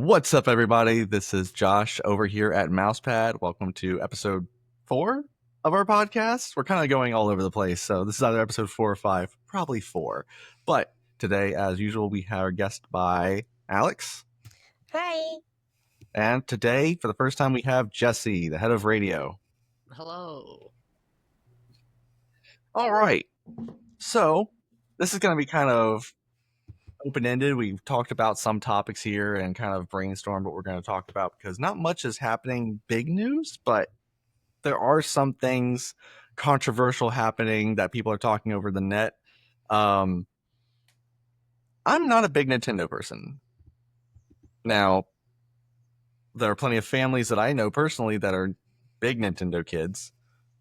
What's up, everybody? This is Josh over here at Mousepad. Welcome to episode 4 of our podcast. We're kind of going all over the place, so this is either episode 4 or 5, probably 4. But today, as usual, we have our guest by Alex. Hi. And today, for the first time, we have Jesse, the head of radio. Hello. All right. So, this is going to be kind of open-ended. We've talked about some topics here and kind of brainstormed what we're going to talk about because not much is happening big news, but there are some things controversial happening that people are talking over the net. I'm not a big Nintendo person. Now, there are plenty of families that I know personally that are big Nintendo kids,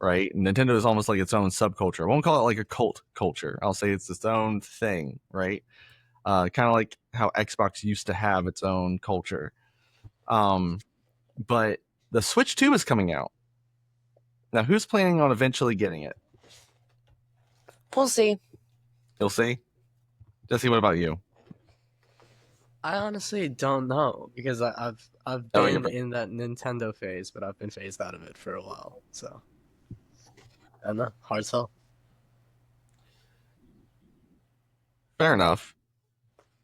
right? Nintendo is almost like its own subculture. I won't call it like a cult culture. I'll say it's its own thing, right? Kind of like how Xbox used to have its own culture. But the Switch 2 is coming out. Now, who's planning on eventually getting it? We'll see. You'll see. Jesse, what about you? I honestly don't know because I've been in that Nintendo phase, but I've been phased out of it for a while. So I don't know. Hard sell. Fair enough.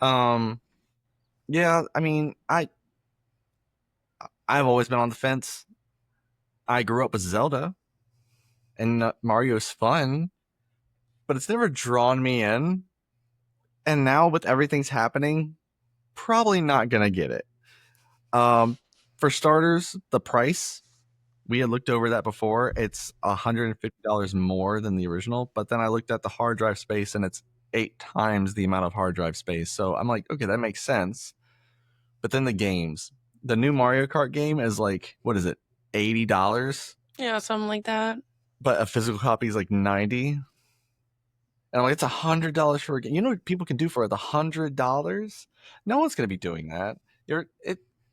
Yeah, I mean, I've always been on the fence. I grew up with Zelda, and Mario's fun, but it's never drawn me in. And now with everything's happening, probably not gonna get it. For starters, the price. We had looked over that before. It's $150 more than the original, but then I looked at the hard drive space and it's 8 times the amount of hard drive space. So I'm like, okay, that makes sense. But then the games. The new Mario Kart game is like, what is it? $80? Yeah, something like that. But a physical copy is like $90. And I'm like, it's $100 for a game. You know what people can do for the $100? No one's gonna be doing that.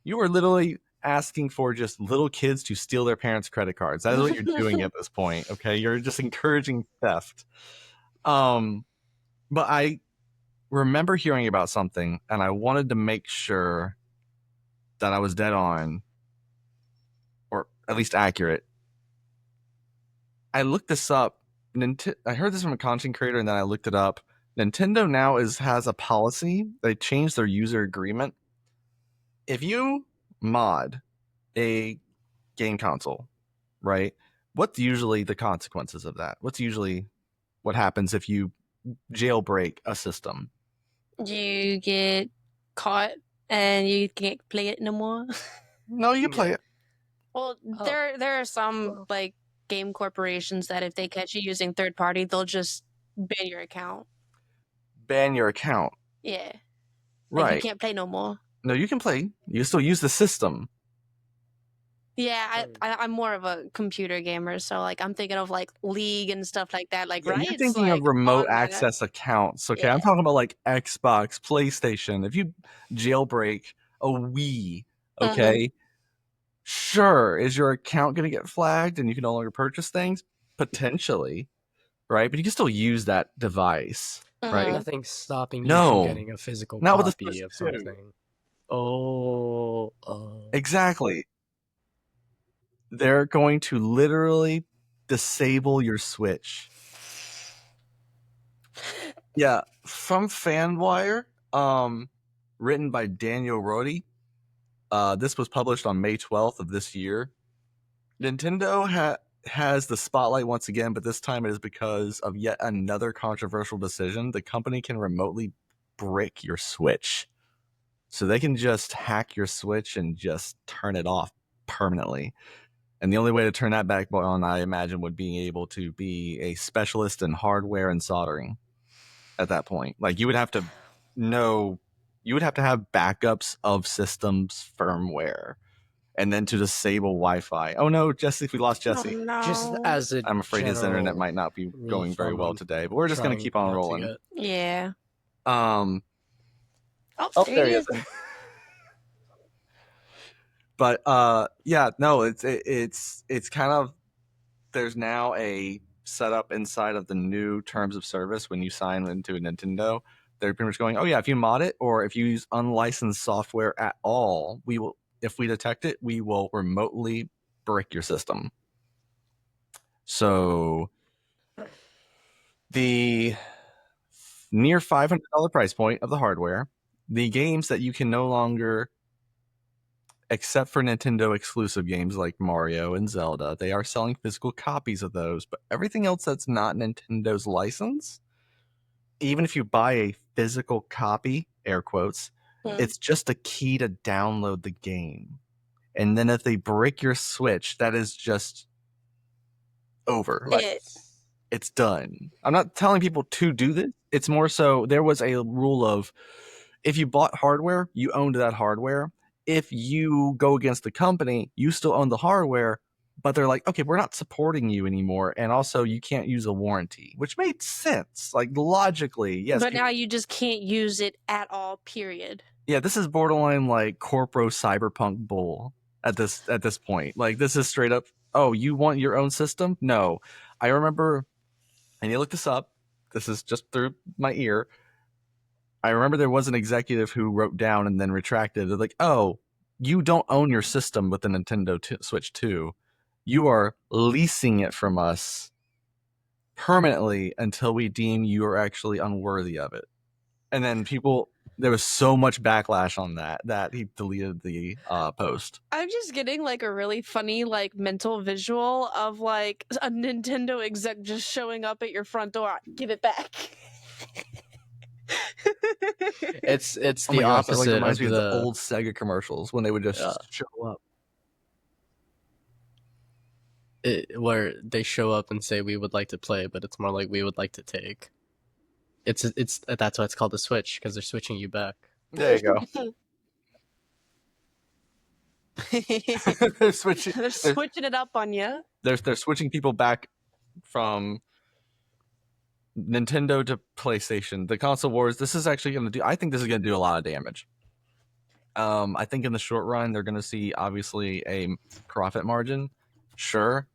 You are literally asking for just little kids to steal their parents' credit cards. That is what you're doing at this point. Okay, you're just encouraging theft. But I remember hearing about something, and I wanted to make sure that I was dead on, or at least accurate. I looked this up. I heard this from a content creator, and then I looked it up. Nintendo now has a policy. They changed their user agreement. If you mod a game console, right? What's usually the consequences of that? What's usually what happens if you jailbreak a system? You get caught and you can't play it no more. No, you play it. Well, there are some like game corporations that if they catch you using third party, they'll just ban your account. Ban your account. Yeah. Right. Like, you can't play no more. No, you can play. You still use the system. Yeah, I'm more of a computer gamer, so like I'm thinking of like League and stuff like that. Like, right? You're thinking of remote access accounts. Okay, yeah. I'm talking about like Xbox, PlayStation. If you jailbreak a Wii, okay, sure, is your account going to get flagged and you can no longer purchase things? Potentially, right? But you can still use that device, right? Nothing's stopping you from getting a physical copy of something. Oh, exactly. They're going to literally disable your Switch. Yeah, from FanWire, written by Daniel Rodi. This was published on May 12th of this year. Nintendo has the spotlight once again, but this time it is because of yet another controversial decision. The company can remotely brick your Switch. So they can just hack your Switch and just turn it off permanently. And the only way to turn that back on, I imagine, would be able to be a specialist in hardware and soldering at that point. Like, you would have to have backups of systems firmware and then to disable Wi-Fi. Oh no, Jesse, we lost Jesse. Oh, no. Just as a I'm afraid his internet might not be going very well today, but we're just going to keep on rolling. Yeah. Oh, there he is. But yeah, no, it's kind of, there's now a setup inside of the new terms of service when you sign into a Nintendo They're pretty much going, oh yeah, if you mod it or if you use unlicensed software at all, we will. If we detect it, we will remotely brick your system. So the near $500 price point of the hardware, the games that you can no longer, except for Nintendo exclusive games like Mario and Zelda, they are selling physical copies of those. But everything else that's not Nintendo's license, even if you buy a physical copy, air quotes, it's just a key to download the game. And then if they break your Switch, that is just over. It's done. I'm not telling people to do this. It's more so there was a rule of if you bought hardware, you owned that hardware. If you go against the company, you still own the hardware, but they're like, okay, we're not supporting you anymore. And also you can't use a warranty, which made sense. Like logically, yes. But now you just can't use it at all, period. Yeah, this is borderline like corporo cyberpunk bull at this point. Like this is straight up, oh, you want your own system? No. I remember, and you look this up, this is just through my ear. I remember there was an executive who wrote down and then retracted. They're like, oh, you don't own your system with the Nintendo Switch 2. You are leasing it from us permanently until we deem you are actually unworthy of it. And then there was so much backlash on that he deleted the post. I'm just getting like a really funny like mental visual of like a Nintendo exec just showing up at your front door. Give it back. It's the opposite. Like, it reminds me of the old Sega commercials when they would just show up. Where they show up and say we would like to play, but it's more like we would like to take. It's that's why it's called the Switch, because they're switching you back. There you go. They're switching it up on you. They're switching people back from Nintendo to PlayStation. The console wars. This is actually going to do. I think this is going to do a lot of damage. I think in the short run they're going to see obviously a profit margin, sure,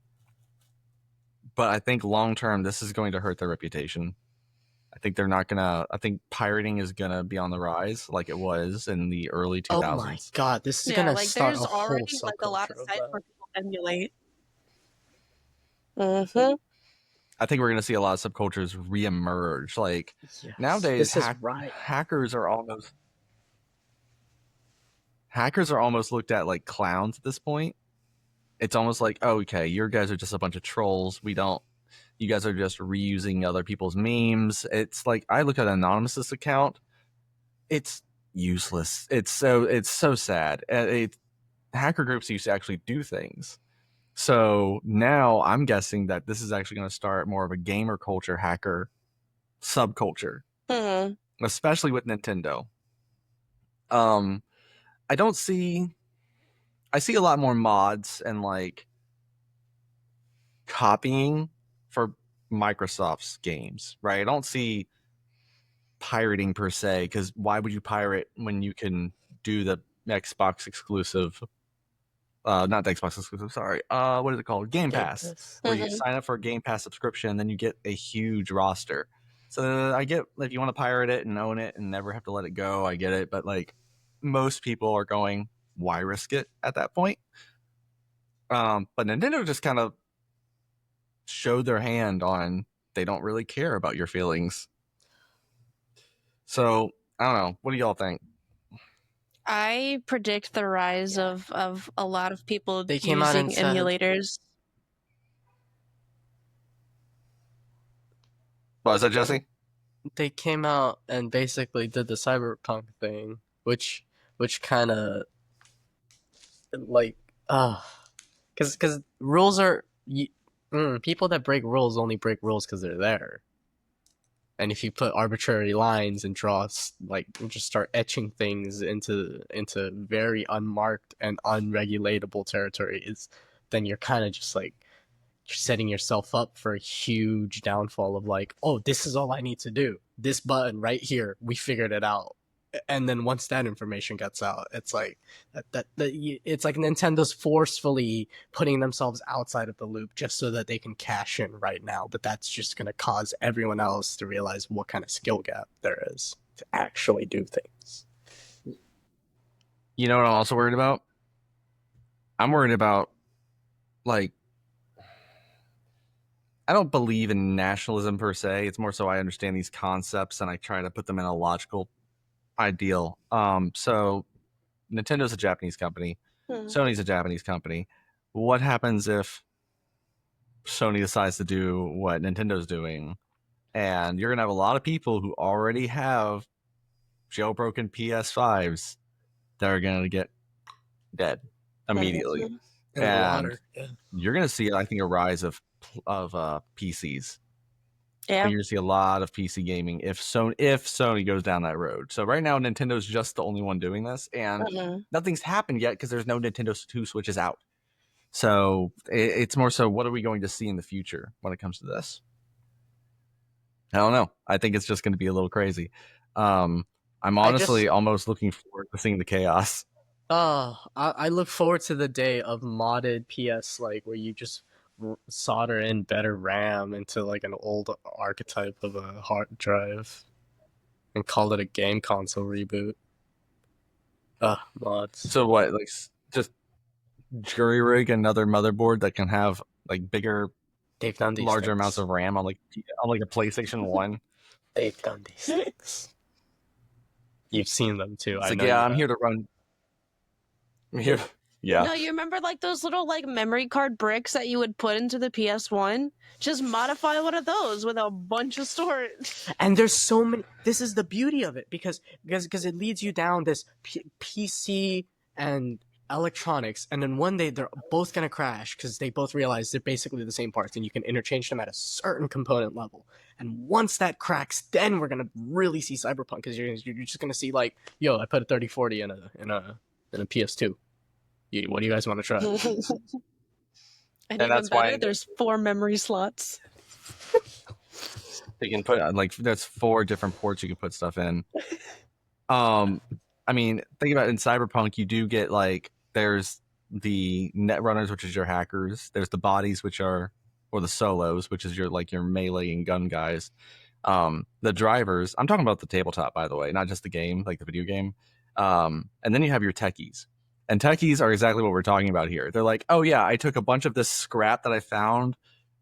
but I think long term this is going to hurt their reputation. I think they're not gonna. I think pirating is gonna be on the rise, like it was in the early 2000s. Oh my god, this is gonna start a whole subculture. There's already like a lot of sites where people emulate. Mm-hmm. I think we're gonna see a lot of subcultures reemerge. Like nowadays, hackers are almost looked at like clowns at this point. It's almost like, oh, okay, your guys are just a bunch of trolls. You guys are just reusing other people's memes. It's like I look at an anonymous account. It's useless. It's so sad. Hacker groups used to actually do things. So now I'm guessing that this is actually going to start more of a gamer culture hacker subculture, especially with Nintendo. I see a lot more mods and like copying for Microsoft's games, right? I don't see pirating per se, because why would you pirate when you can do the Xbox exclusive? Not the Xbox exclusive, sorry. What is it called? Game Pass. Where you sign up for a Game Pass subscription, then you get a huge roster. So I get if you want to pirate it and own it and never have to let it go, I get it. But like most people are going, why risk it at that point? But Nintendo just kind of showed their hand on they don't really care about your feelings. So I don't know. What do y'all think? I predict the rise of a lot of people using emulators. What is that, Jesse? They came out and basically did the cyberpunk thing, which kind of like because rules are people that break rules only break rules because they're there. And if you put arbitrary lines and draws, like just start etching things into very unmarked and unregulatable territories, then you're kind of just like you're setting yourself up for a huge downfall of like, oh, this is all I need to do. This button right here, we figured it out. and then once that information gets out, it's like it's like Nintendo's forcefully putting themselves outside of the loop just so that they can cash in right now. But that's just going to cause everyone else to realize what kind of skill gap there is to actually do things. You know what I'm also worried about? I'm worried about, like, I don't believe in nationalism per se. It's more so I understand these concepts and I try to put them in a logical ideal. So Nintendo's a Japanese company. Sony's a Japanese company. What happens if Sony decides to do what Nintendo's doing? And you're going to have a lot of people who already have jailbroken PS5s that are going to get dead immediately. And you're going to see, I think, a rise of PCs. Yeah. You're going to see a lot of PC gaming if Sony goes down that road. So right now, Nintendo's just the only one doing this, and nothing's happened yet because there's no Nintendo 2 Switches out. So it's more so, what are we going to see in the future when it comes to this? I don't know. I think it's just going to be a little crazy. I'm honestly almost looking forward to seeing the chaos. I look forward to the day of modded PS, like where you just solder in better RAM into like an old archetype of a hard drive and call it a game console reboot. Mods. So what, like, just jury rig another motherboard that can have like bigger, they've done these larger things. amounts of RAM on like a PlayStation 1? They've done these things. You've seen them too. It's like, yeah, I'm here to run. I'm here. Yeah. No, you remember like those little like memory card bricks that you would put into the PS1? Just modify one of those with a bunch of storage. And there's so many. This is the beauty of it because it leads you down this PC and electronics, and then one day they're both gonna crash because they both realize they're basically the same parts, and you can interchange them at a certain component level. And once that cracks, then we're gonna really see Cyberpunk because you're just gonna see like, yo, I put a 3040 in a PS2. What do you guys want to try? And that's better, there's 4 memory slots. They can put like, there's 4 different ports you can put stuff in. I mean, think about it, in Cyberpunk, you do get like, there's the net runners, which is your hackers. There's the bodies, which are, or the solos, which is your like your melee and gun guys. The drivers. I'm talking about the tabletop, by the way, not just the game, like the video game. And then you have your techies. And techies are exactly what we're talking about here. They're like, oh yeah, I took a bunch of this scrap that I found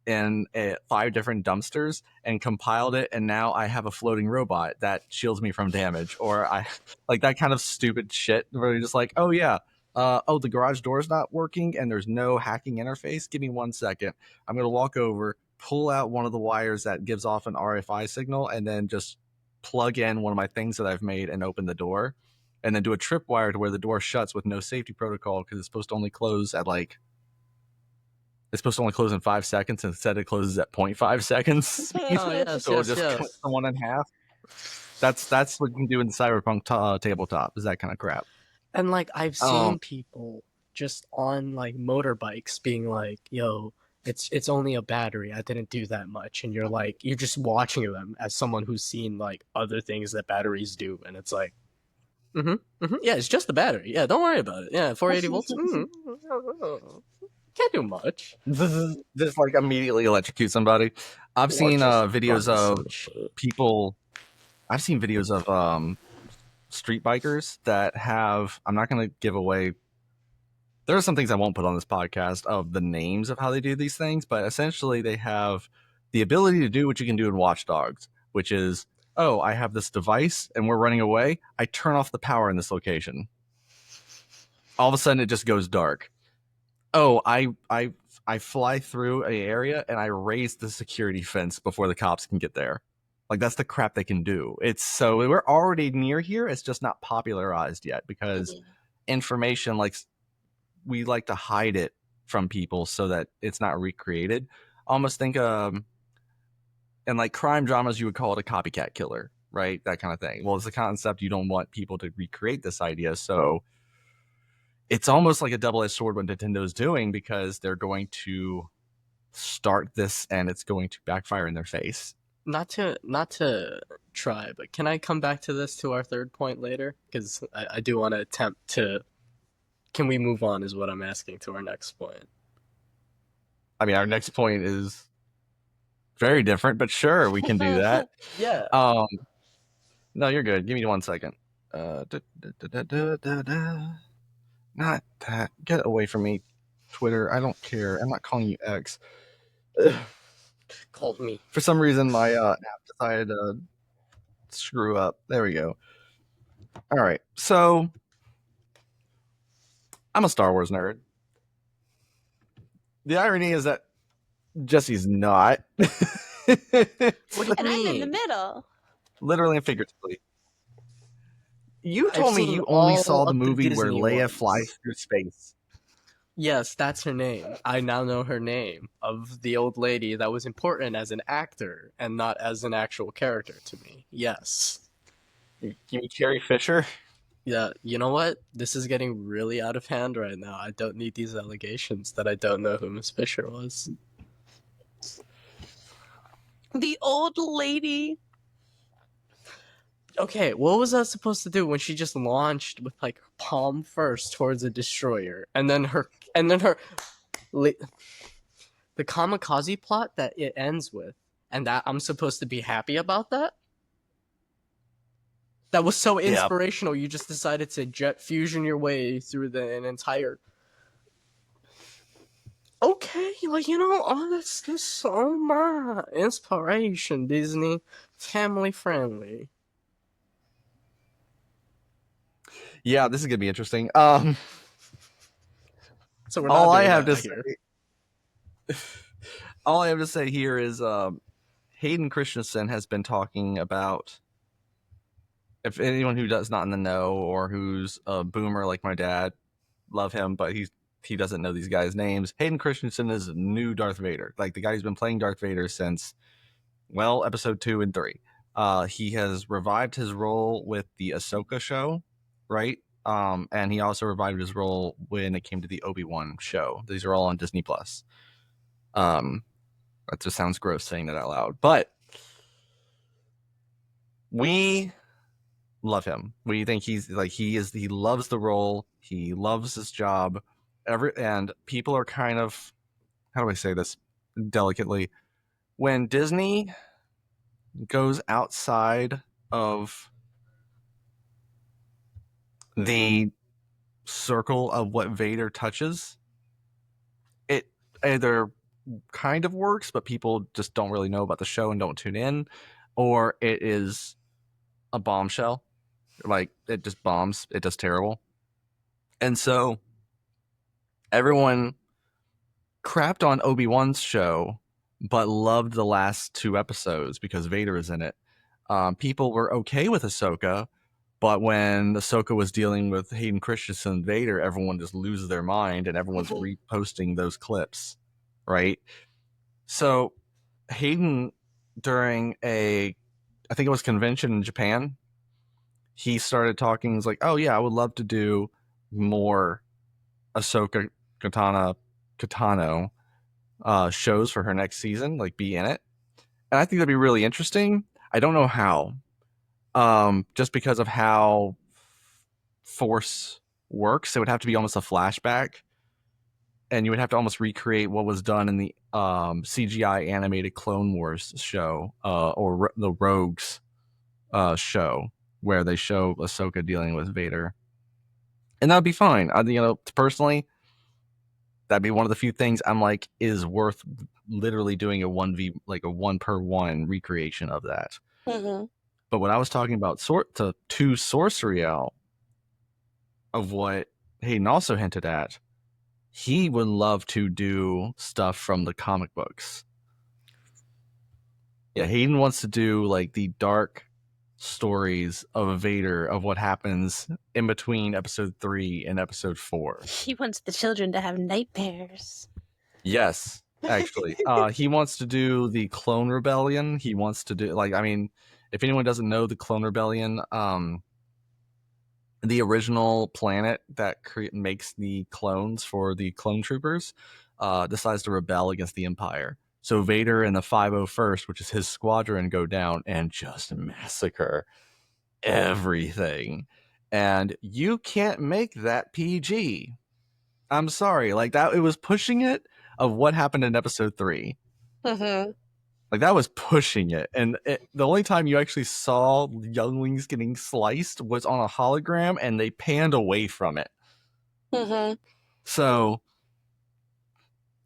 in 5 different dumpsters and compiled it, and now I have a floating robot that shields me from damage. Or I like that kind of stupid shit where you're just like, oh yeah, the garage door is not working and there's no hacking interface. Give me 1 second. I'm gonna walk over, pull out one of the wires that gives off an RFI signal, and then just plug in one of my things that I've made and open the door. And then do a tripwire to where the door shuts with no safety protocol because it's supposed to only close at like, it's supposed to only close in 5 seconds. Instead, it closes at 0.5 seconds. So it'll just cut someone in half. That's what you can do in the Cyberpunk tabletop, is that kind of crap. And like, I've seen people just on like motorbikes being like, yo, it's only a battery. I didn't do that much. And you're just watching them as someone who's seen like other things that batteries do. And it's like, yeah, it's just the battery. Yeah, don't worry about it. Yeah, 480 volts. Can't do much. This like immediately electrocute somebody. I've seen videos of people. I've seen videos of street bikers that have. I'm not going to give away. There are some things I won't put on this podcast of the names of how they do these things, but essentially they have the ability to do what you can do in Watch Dogs, which is, oh, I have this device and we're running away. I turn off the power in this location. All of a sudden, it just goes dark. Oh, I fly through an area and I raise the security fence before the cops can get there. Like, that's the crap they can do. It's so we're already near here. It's just not popularized yet because information, like, we like to hide it from people so that it's not recreated. Almost think in like crime dramas, you would call it a copycat killer, right? That kind of thing. Well, it's a concept you don't want people to recreate this idea. So it's almost like a double-edged sword what Nintendo's doing, because they're going to start this and it's going to backfire in their face. Not to try, but can I come back to this to our third point later? Because I do want to attempt to. Can we move on? Is what I'm asking to our next point. I mean, our next point is very different, but sure, we can do that. Yeah. No, you're good. Give me 1 second. Not that. Get away from me, Twitter. I don't care. I'm not calling you X. Called me. For some reason, my app decided to screw up. There we go. All right. So, I'm a Star Wars nerd. The irony is that Jesse's not. What do you And I'm in the mean? middle. Literally and figuratively. You I've told me seen you only all saw the of the movie where Disney Leia ones. flies through space. Yes, that's her name. I now know her name of the old lady that was important as an actor and not as an actual character to me. Yes. You mean Carrie Fisher? Yeah, you know what? This is getting really out of hand right now. I don't need these allegations that I don't know who Miss Fisher was. The old lady. Okay, what was I supposed to do when she just launched with like her palm first towards a destroyer, and then her the kamikaze plot that it ends with, and that I'm supposed to be happy about that? That was so inspirational. You just decided to jet fusion your way through an entire. Okay, like oh, this, oh my, inspiration, Disney, family friendly. Yeah, this is gonna be interesting. So we're not all I doing have that to here. say, all I have to say here is Hayden Christensen has been talking about. If anyone who does not in the know or who's a boomer like my dad, love him, but he doesn't know these guys' names. Hayden Christensen is a new Darth Vader, like the guy who's been playing Darth Vader since, well, episode 2 and 3. He has revived his role with the Ahsoka show, right? And he also revived his role when it came to the Obi-Wan show. These are all on Disney Plus. That just sounds gross saying that out loud, but we love him. We think he loves the role. He loves his job. And people are kind of, how do I say this delicately? When Disney goes outside of the circle of what Vader touches, it either kind of works, but people just don't really know about the show and don't tune in, or it is a bombshell. Like, it just bombs. It does terrible. And so everyone crapped on Obi-Wan's show, but loved the last 2 episodes because Vader is in it. People were okay with Ahsoka, but when Ahsoka was dealing with Hayden Christensen and Vader, everyone just loses their mind and everyone's reposting those clips, right? So Hayden, during I think it was convention in Japan, he started talking. He's like, "Oh yeah, I would love to do more Ahsoka Katano shows for her next season, like be in it." And I think that'd be really interesting. I don't know how. Just because of how Force works, it would have to be almost a flashback, and you would have to almost recreate what was done in the CGI animated Clone Wars show, or the Rogues show, where they show Ahsoka dealing with Vader, and that'd be fine. Personally, that'd be one of the few things I'm like is worth literally doing a 1v, like a 1-per-1 recreation of that. Mm-hmm. But when I was talking about to Sorcereal, of what Hayden also hinted at, he would love to do stuff from the comic books. Yeah, Hayden wants to do like the dark stories of Vader, of what happens in between episode 3 and episode 4. He wants the children to have nightmares. Yes, actually. He wants to do the Clone Rebellion. He wants to do, like, I mean, if anyone doesn't know the Clone Rebellion, the original planet that makes the clones for the clone troopers decides to rebel against the Empire. So Vader and the 501st, which is his squadron, go down and just massacre everything. And you can't make that PG. I'm sorry. Like that, it was pushing it of what happened in episode 3. Mm-hmm. Like that was pushing it. And the only time you actually saw younglings getting sliced was on a hologram and they panned away from it. Mm-hmm. So,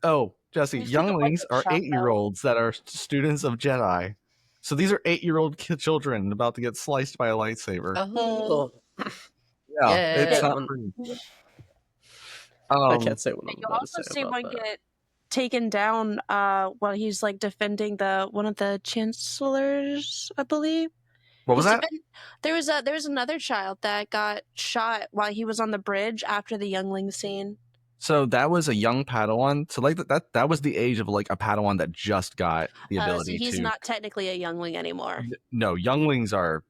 oh, Jesse, These people like younglings to are shop, 8-year-olds that are students of Jedi. So these are 8-year-old children about to get sliced by a lightsaber. Oh. Yeah, it's Yeah. not pretty. I can't say what I'm You about to also say see about one that. get taken down while he's like defending one of the chancellors, I believe. What was that? There was another child that got shot while he was on the bridge after the youngling scene. So that was a young Padawan. So like that was the age of like a Padawan that just got the ability so he's to. not technically a youngling anymore. No, younglings are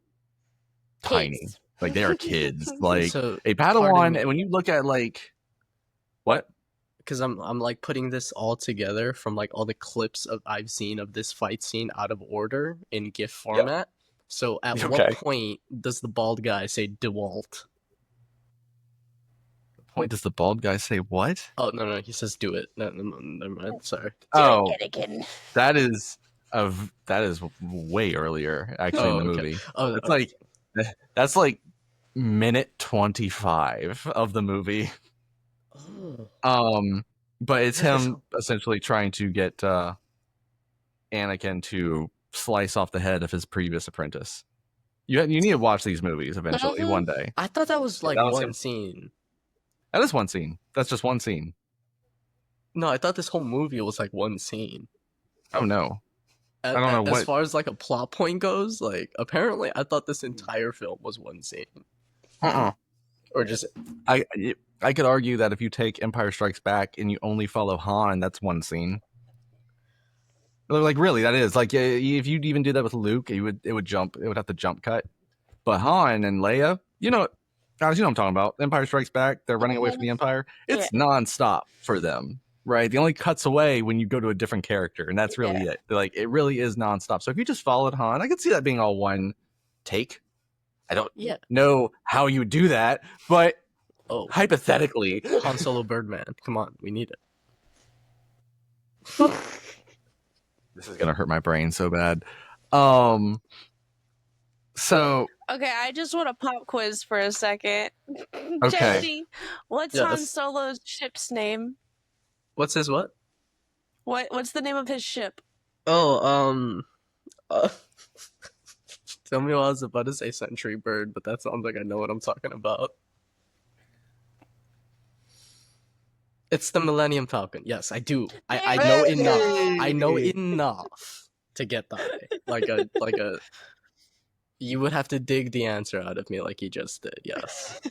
tiny. Kids. Like they are kids. Like So, a pardon Padawan, me. and when you look at like what? Because I'm like putting this all together from like all the clips I've seen of this fight scene out of order in GIF format. So at Okay. what point does the bald guy say DeWalt? Point does the bald guy say what? Oh no, he says do it. No, never mind. Sorry. Oh, that is way earlier actually in the okay. movie. Oh, That's like minute 25 of the movie. Oh. But it's him essentially trying to get Anakin to slice off the head of his previous apprentice. You need to watch these movies eventually one day. I thought that was like one scene. That is one scene. That's just one scene. No, I thought this whole movie was like one scene. Oh no. I don't know what. As far as like a plot point goes, like apparently I thought this entire film was one scene. Or just I could argue that if you take Empire Strikes Back and you only follow Han, that's one scene. Like really, that is like if you even do that with Luke, it would have to jump cut. But Han and Leia, guys, you know what I'm talking about. Empire Strikes Back, they're running away from the Empire. It's nonstop for them, right? The only cuts away when you go to a different character, and that's really it. They're like, it really is nonstop. So if you just followed Han, I could see that being all one take. I don't know how you would do that, but hypothetically, Han Solo Birdman. Come on, we need it. This is gonna hurt my brain so bad. So okay, I just want a pop quiz for a second. Okay. Jesse, what's Han Solo's ship's name? What's his what? What's the name of his ship? Oh, tell me what I was about to say Sentry Bird, but that sounds like I know what I'm talking about. It's the Millennium Falcon. Yes, I do. I know enough. I know enough to get that. Like a. You would have to dig the answer out of me like you just did. Yes.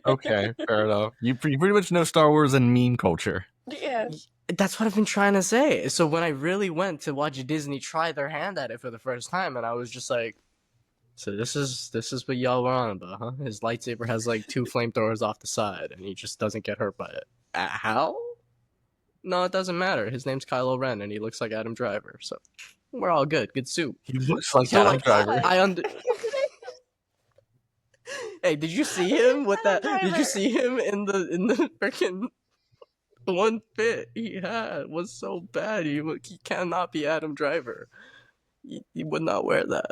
Okay, fair enough. You pretty much know Star Wars and meme culture. Yeah. That's what I've been trying to say. So when I really went to watch Disney try their hand at it for the first time, and I was just like, so this is what y'all were on about, huh? His lightsaber has like 2 flamethrowers off the side, and he just doesn't get hurt by it. How? No, it doesn't matter. His name's Kylo Ren, and he looks like Adam Driver, so we're all good. Good soup. He looks like Adam Driver. Hey, did you see him with that? Did you see him in the freaking one fit he had was so bad. He cannot be Adam Driver. He would not wear that.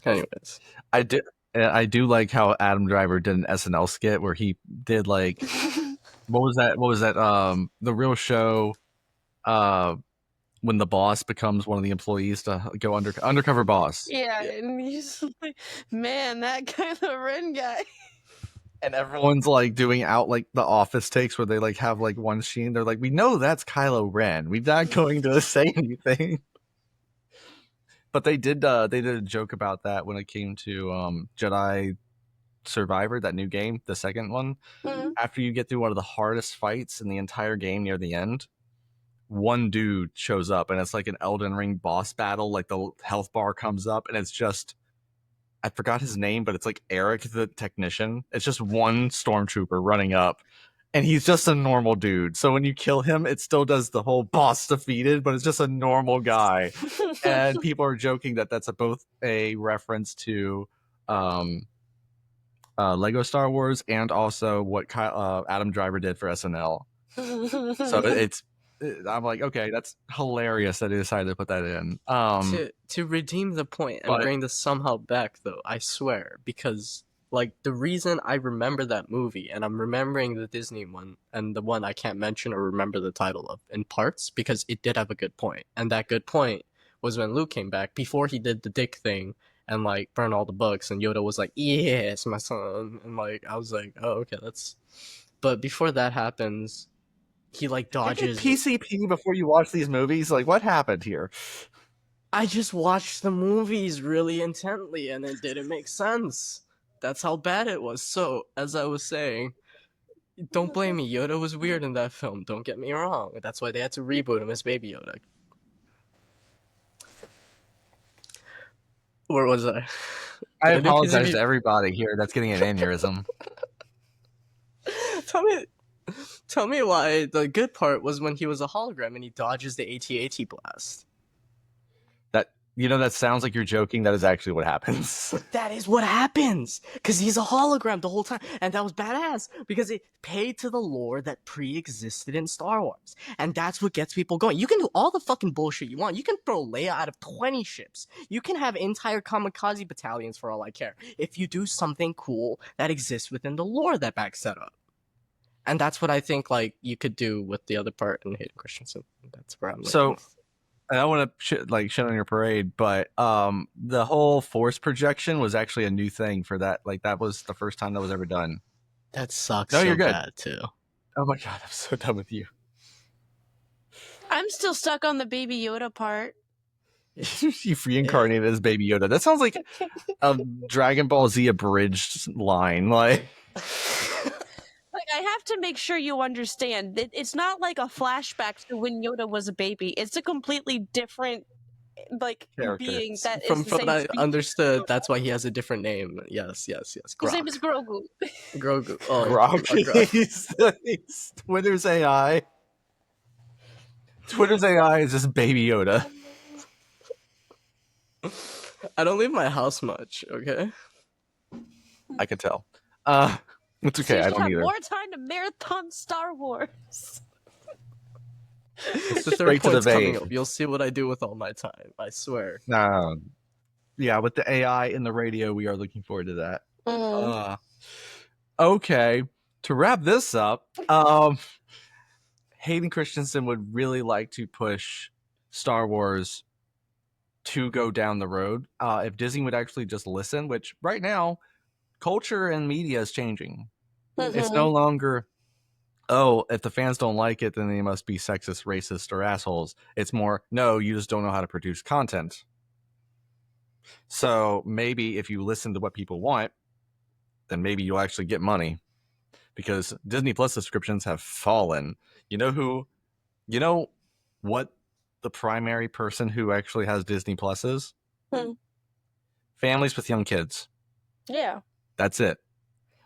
Anyways, I do like how Adam Driver did an SNL skit where he did like what was that the real show when the boss becomes one of the employees to go undercover boss. Yeah, and he's like, man, that Kylo Ren guy. And everyone's like doing out like the office takes where they like have like one scene. They're like, we know that's Kylo Ren. We're not going to say anything. But they did a joke about that when it came to Jedi Survivor, that new game, the second one. Mm-hmm. After you get through one of the hardest fights in the entire game near the end, one dude shows up and it's like an Elden Ring boss battle. Like the health bar comes up and it's just, I forgot his name, but it's like Eric the technician. It's just one stormtrooper running up and he's just a normal dude. So when you kill him, it still does the whole boss defeated, but it's just a normal guy. And people are joking that that's both a reference to Lego Star Wars and also what Adam Driver did for SNL. So I'm like, okay, that's hilarious that they decided to put that in. To redeem the point and bring this somehow back, though, I swear, because like the reason I remember that movie, and I'm remembering the Disney one and the one I can't mention or remember the title of in parts, because it did have a good point, and that good point was when Luke came back before he did the dick thing and like burn all the books, and Yoda was like, "Yes, my son," and like I was like, "Oh, okay, that's." But before that happens, he like dodges PCP before you watch these movies. Like, what happened here? I just watched the movies really intently, and it didn't make sense. That's how bad it was. So, as I was saying, don't blame me. Yoda was weird in that film. Don't get me wrong. That's why they had to reboot him as Baby Yoda. Where was I? I apologize to everybody here that's getting an aneurysm. Tell me why the good part was when he was a hologram and he dodges the AT-AT blast. That sounds like you're joking. That is actually what happens. That is what happens! Because he's a hologram the whole time. And that was badass. Because it paid to the lore that pre-existed in Star Wars. And that's what gets people going. You can do all the fucking bullshit you want. You can throw Leia out of 20 ships. You can have entire kamikaze battalions for all I care. If you do something cool that exists within the lore that backs that up. And that's what I think like you could do with the other part in Hayden Christensen. That's where I'm so I don't want to shit on your parade, but the whole force projection was actually a new thing for that. Like that was the first time that was ever done. That sucks. No, so you're good. Bad too. Oh my god, I'm so done with you. I'm still stuck on the Baby Yoda part. You reincarnated as Baby Yoda. That sounds like a Dragon Ball Z abridged line. Like I have to make sure you understand that it's not like a flashback to when Yoda was a baby. It's a completely different character. Being that from is the what same I species. understood, that's why he has a different name. Yes. His name is Grogu. Grogu. Oh, Grog. Twitter's AI. Twitter's AI is just Baby Yoda. I don't leave my house much, okay? I could tell. It's okay, So I don't have either. more time to marathon Star Wars. It's the third point's coming up. You'll see what I do with all my time. I swear. Yeah, with the AI in the radio, we are looking forward to that. Mm-hmm. Okay, to wrap this up, Hayden Christensen would really like to push Star Wars to go down the road. If Disney would actually just listen, which right now, culture and media is changing. Mm-hmm. It's no longer, if the fans don't like it, then they must be sexist, racist, or assholes. It's more, no, you just don't know how to produce content. So maybe if you listen to what people want, then maybe you'll actually get money. Because Disney Plus subscriptions have fallen. You know what the primary person who actually has Disney Plus is? Families with young kids. Yeah. That's it.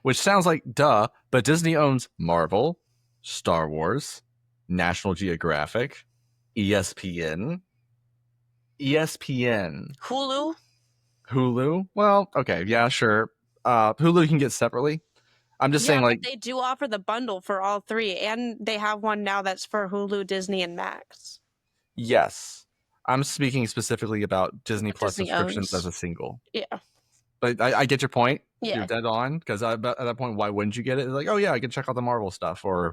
Which sounds like duh, but Disney owns Marvel, Star Wars, National Geographic, ESPN, Hulu. Well, okay, yeah, sure. Hulu you can get separately. I'm just saying, like, they do offer the bundle for all three, and they have one now that's for Hulu, Disney, and Max. Yes, I'm speaking specifically about Disney Plus subscriptions as a single. Yeah. But I get your point. Yeah. You're dead on, because at that point, why wouldn't you get it? It's like, oh yeah, I can check out the Marvel stuff. Or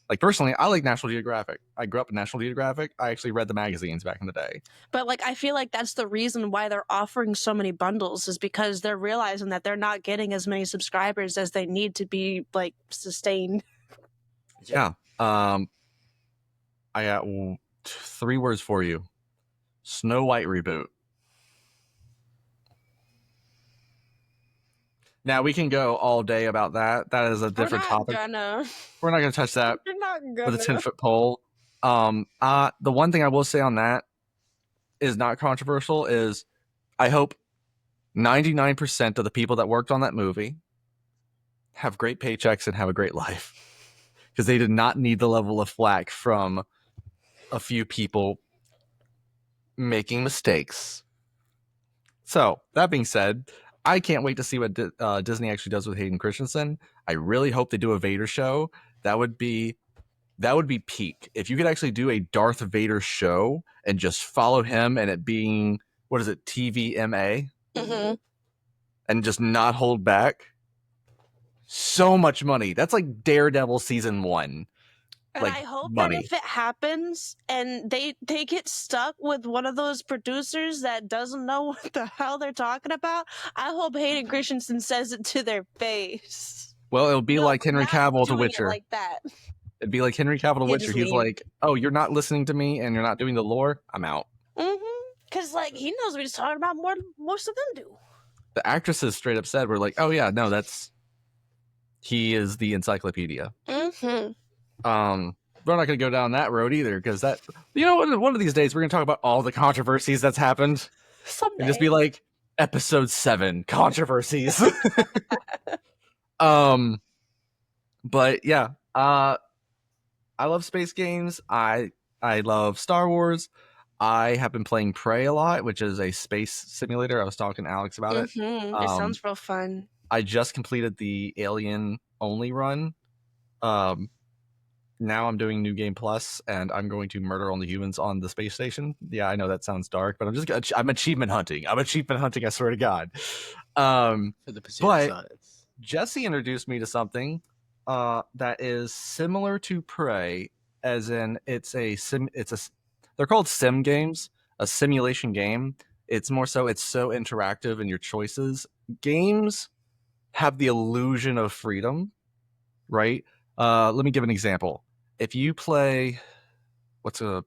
like personally, I like National Geographic. I grew up with National Geographic. I actually read the magazines back in the day. But like, I feel like that's the reason why they're offering so many bundles, is because they're realizing that they're not getting as many subscribers as they need to be like sustained. Yeah. I got 3 words for you: Snow White reboot. Now, we can go all day about that. That is a different topic. We're not going to touch that with a 10-foot pole. The one thing I will say on that is not controversial is I hope 99% of the people that worked on that movie have great paychecks and have a great life. because they did not need the level of flack from a few people making mistakes. So, that being said, I can't wait to see what Disney actually does with Hayden Christensen. I really hope they do a Vader show. That would be peak. If you could actually do a Darth Vader show and just follow him and it being, what is it, TVMA? Mm-hmm. And just not hold back. So much money. That's like Daredevil season 1. And Like, I hope money. that if it happens and they get stuck with one of those producers that doesn't know what the hell they're talking about, I hope Hayden Christensen says it to their face. Well, it'll be No, like we're Henry not Cavill to doing it Witcher. like that. It'd be like Henry Cavill to You Witcher. just He's leave. like, oh, you're not listening to me and you're not doing the lore? I'm out. Because, like, he knows what he's talking about more than most of them do. The actresses straight up said, we're like, oh yeah, no, he is the encyclopedia. We're not going to go down that road either, because that, you know, one of these days we're going to talk about all the controversies that's happened. Someday. And just be like, episode 7 controversies. But yeah, I love space games. I love Star Wars. I have been playing Prey a lot, which is a space simulator. I was talking to Alex about it. It sounds real fun. I just completed the Alien only run. Now I'm doing New Game Plus, and I'm going to murder all the humans on the space station. Yeah, I know that sounds dark, but I'm achievement hunting. I swear to God. For the pursuit of science. Jesse introduced me to something that is similar to Prey, as in they're called sim games, a simulation game. It's more so, it's so interactive in your choices. Games have the illusion of freedom, right? Let me give an example. If you play, hold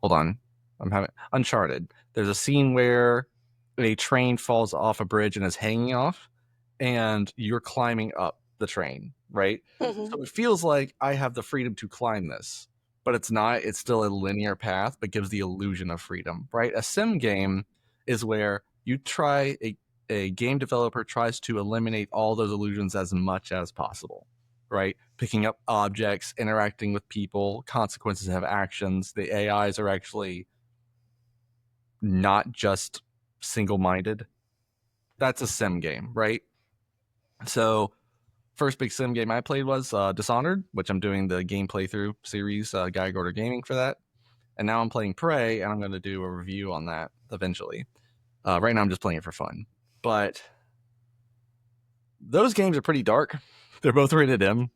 on, I'm having Uncharted. There's a scene where a train falls off a bridge and is hanging off, and you're climbing up the train, right? So it feels like I have the freedom to climb this, but it's not. It's still a linear path, but gives the illusion of freedom, right? A sim game is where you try a game developer tries to eliminate all those illusions as much as possible, right? Picking up objects, interacting with people, consequences have actions. The AIs are actually not just single-minded. That's a sim game, right? So first big sim game I played was Dishonored, which I'm doing the game playthrough series, Geiger Order Gaming for that. And now I'm playing Prey, and I'm going to do a review on that eventually. Right now I'm just playing it for fun. But those games are pretty dark. They're both rated M.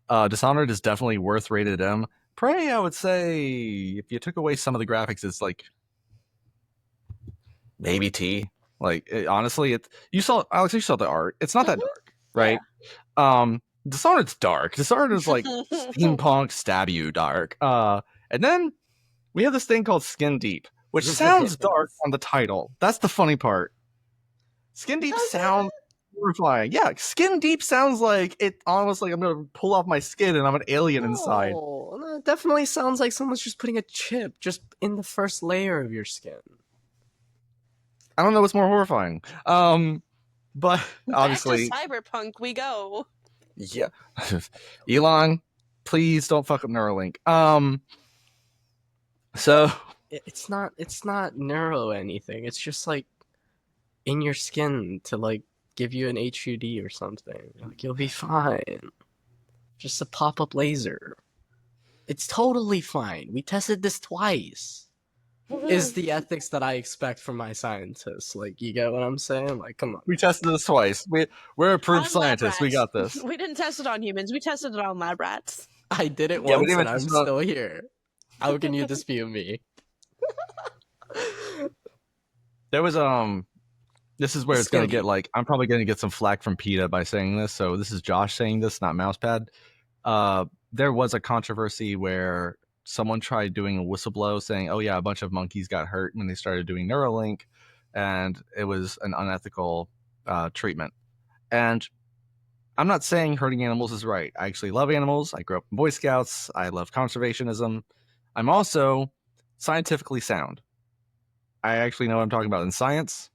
Dishonored is definitely worth rated M. Prey, I would say, if you took away some of the graphics, it's like maybe T. Like, honestly, you saw the art. It's not that dark, right? Yeah. Dishonored's dark. Dishonored is like steampunk stab you dark. And then we have this thing called Skin Deep, which sounds dark on the title. That's the funny part. Skin Deep sounds horrifying. Yeah, Skin Deep sounds like it almost like I'm gonna pull off my skin and I'm an alien inside. No, it definitely sounds like someone's just putting a chip just in the first layer of your skin. I don't know what's more horrifying. But obviously, back to Cyberpunk we go. Yeah. Elon, please don't fuck up Neuralink. So it's not neuro anything. It's just like in your skin to like give you an HUD or something. Like, you'll be fine. Just a pop-up laser. It's totally fine. We tested this twice. Is the ethics that I expect from my scientists. Like, you get what I'm saying? Like, come on. We tested this twice. We're approved scientists. We got this. We didn't test it on humans. We tested it on lab rats. I did it once and I'm still here. How can you dispute me? There was this is where it's gonna get like, I'm probably gonna get some flack from PETA by saying this, so this is Josh saying this, not Mousepad. There was a controversy where someone tried doing a whistleblow saying, oh yeah, a bunch of monkeys got hurt when they started doing Neuralink, and it was an unethical treatment. And I'm not saying hurting animals is right. I actually love animals. I grew up in Boy Scouts. I love conservationism. I'm also scientifically sound. I actually know what I'm talking about in science.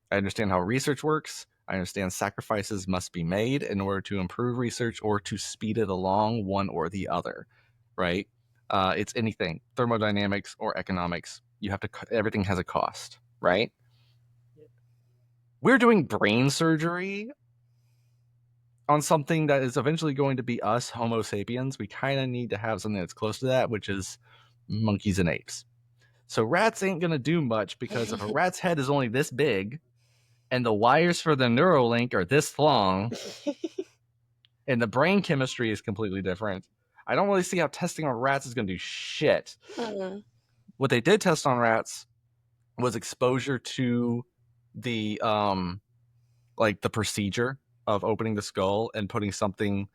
I understand how research works. I understand sacrifices must be made in order to improve research or to speed it along, one or the other, right? It's anything, thermodynamics or economics. You have to, everything has a cost, right? We're doing brain surgery on something that is eventually going to be us, Homo sapiens. We kind of need to have something that's close to that, which is monkeys and apes. So rats ain't going to do much, because if a rat's head is only this big and the wires for the Neuralink are this long and the brain chemistry is completely different, I don't really see how testing on rats is going to do shit. What they did test on rats was exposure to the like the procedure of opening the skull and putting something,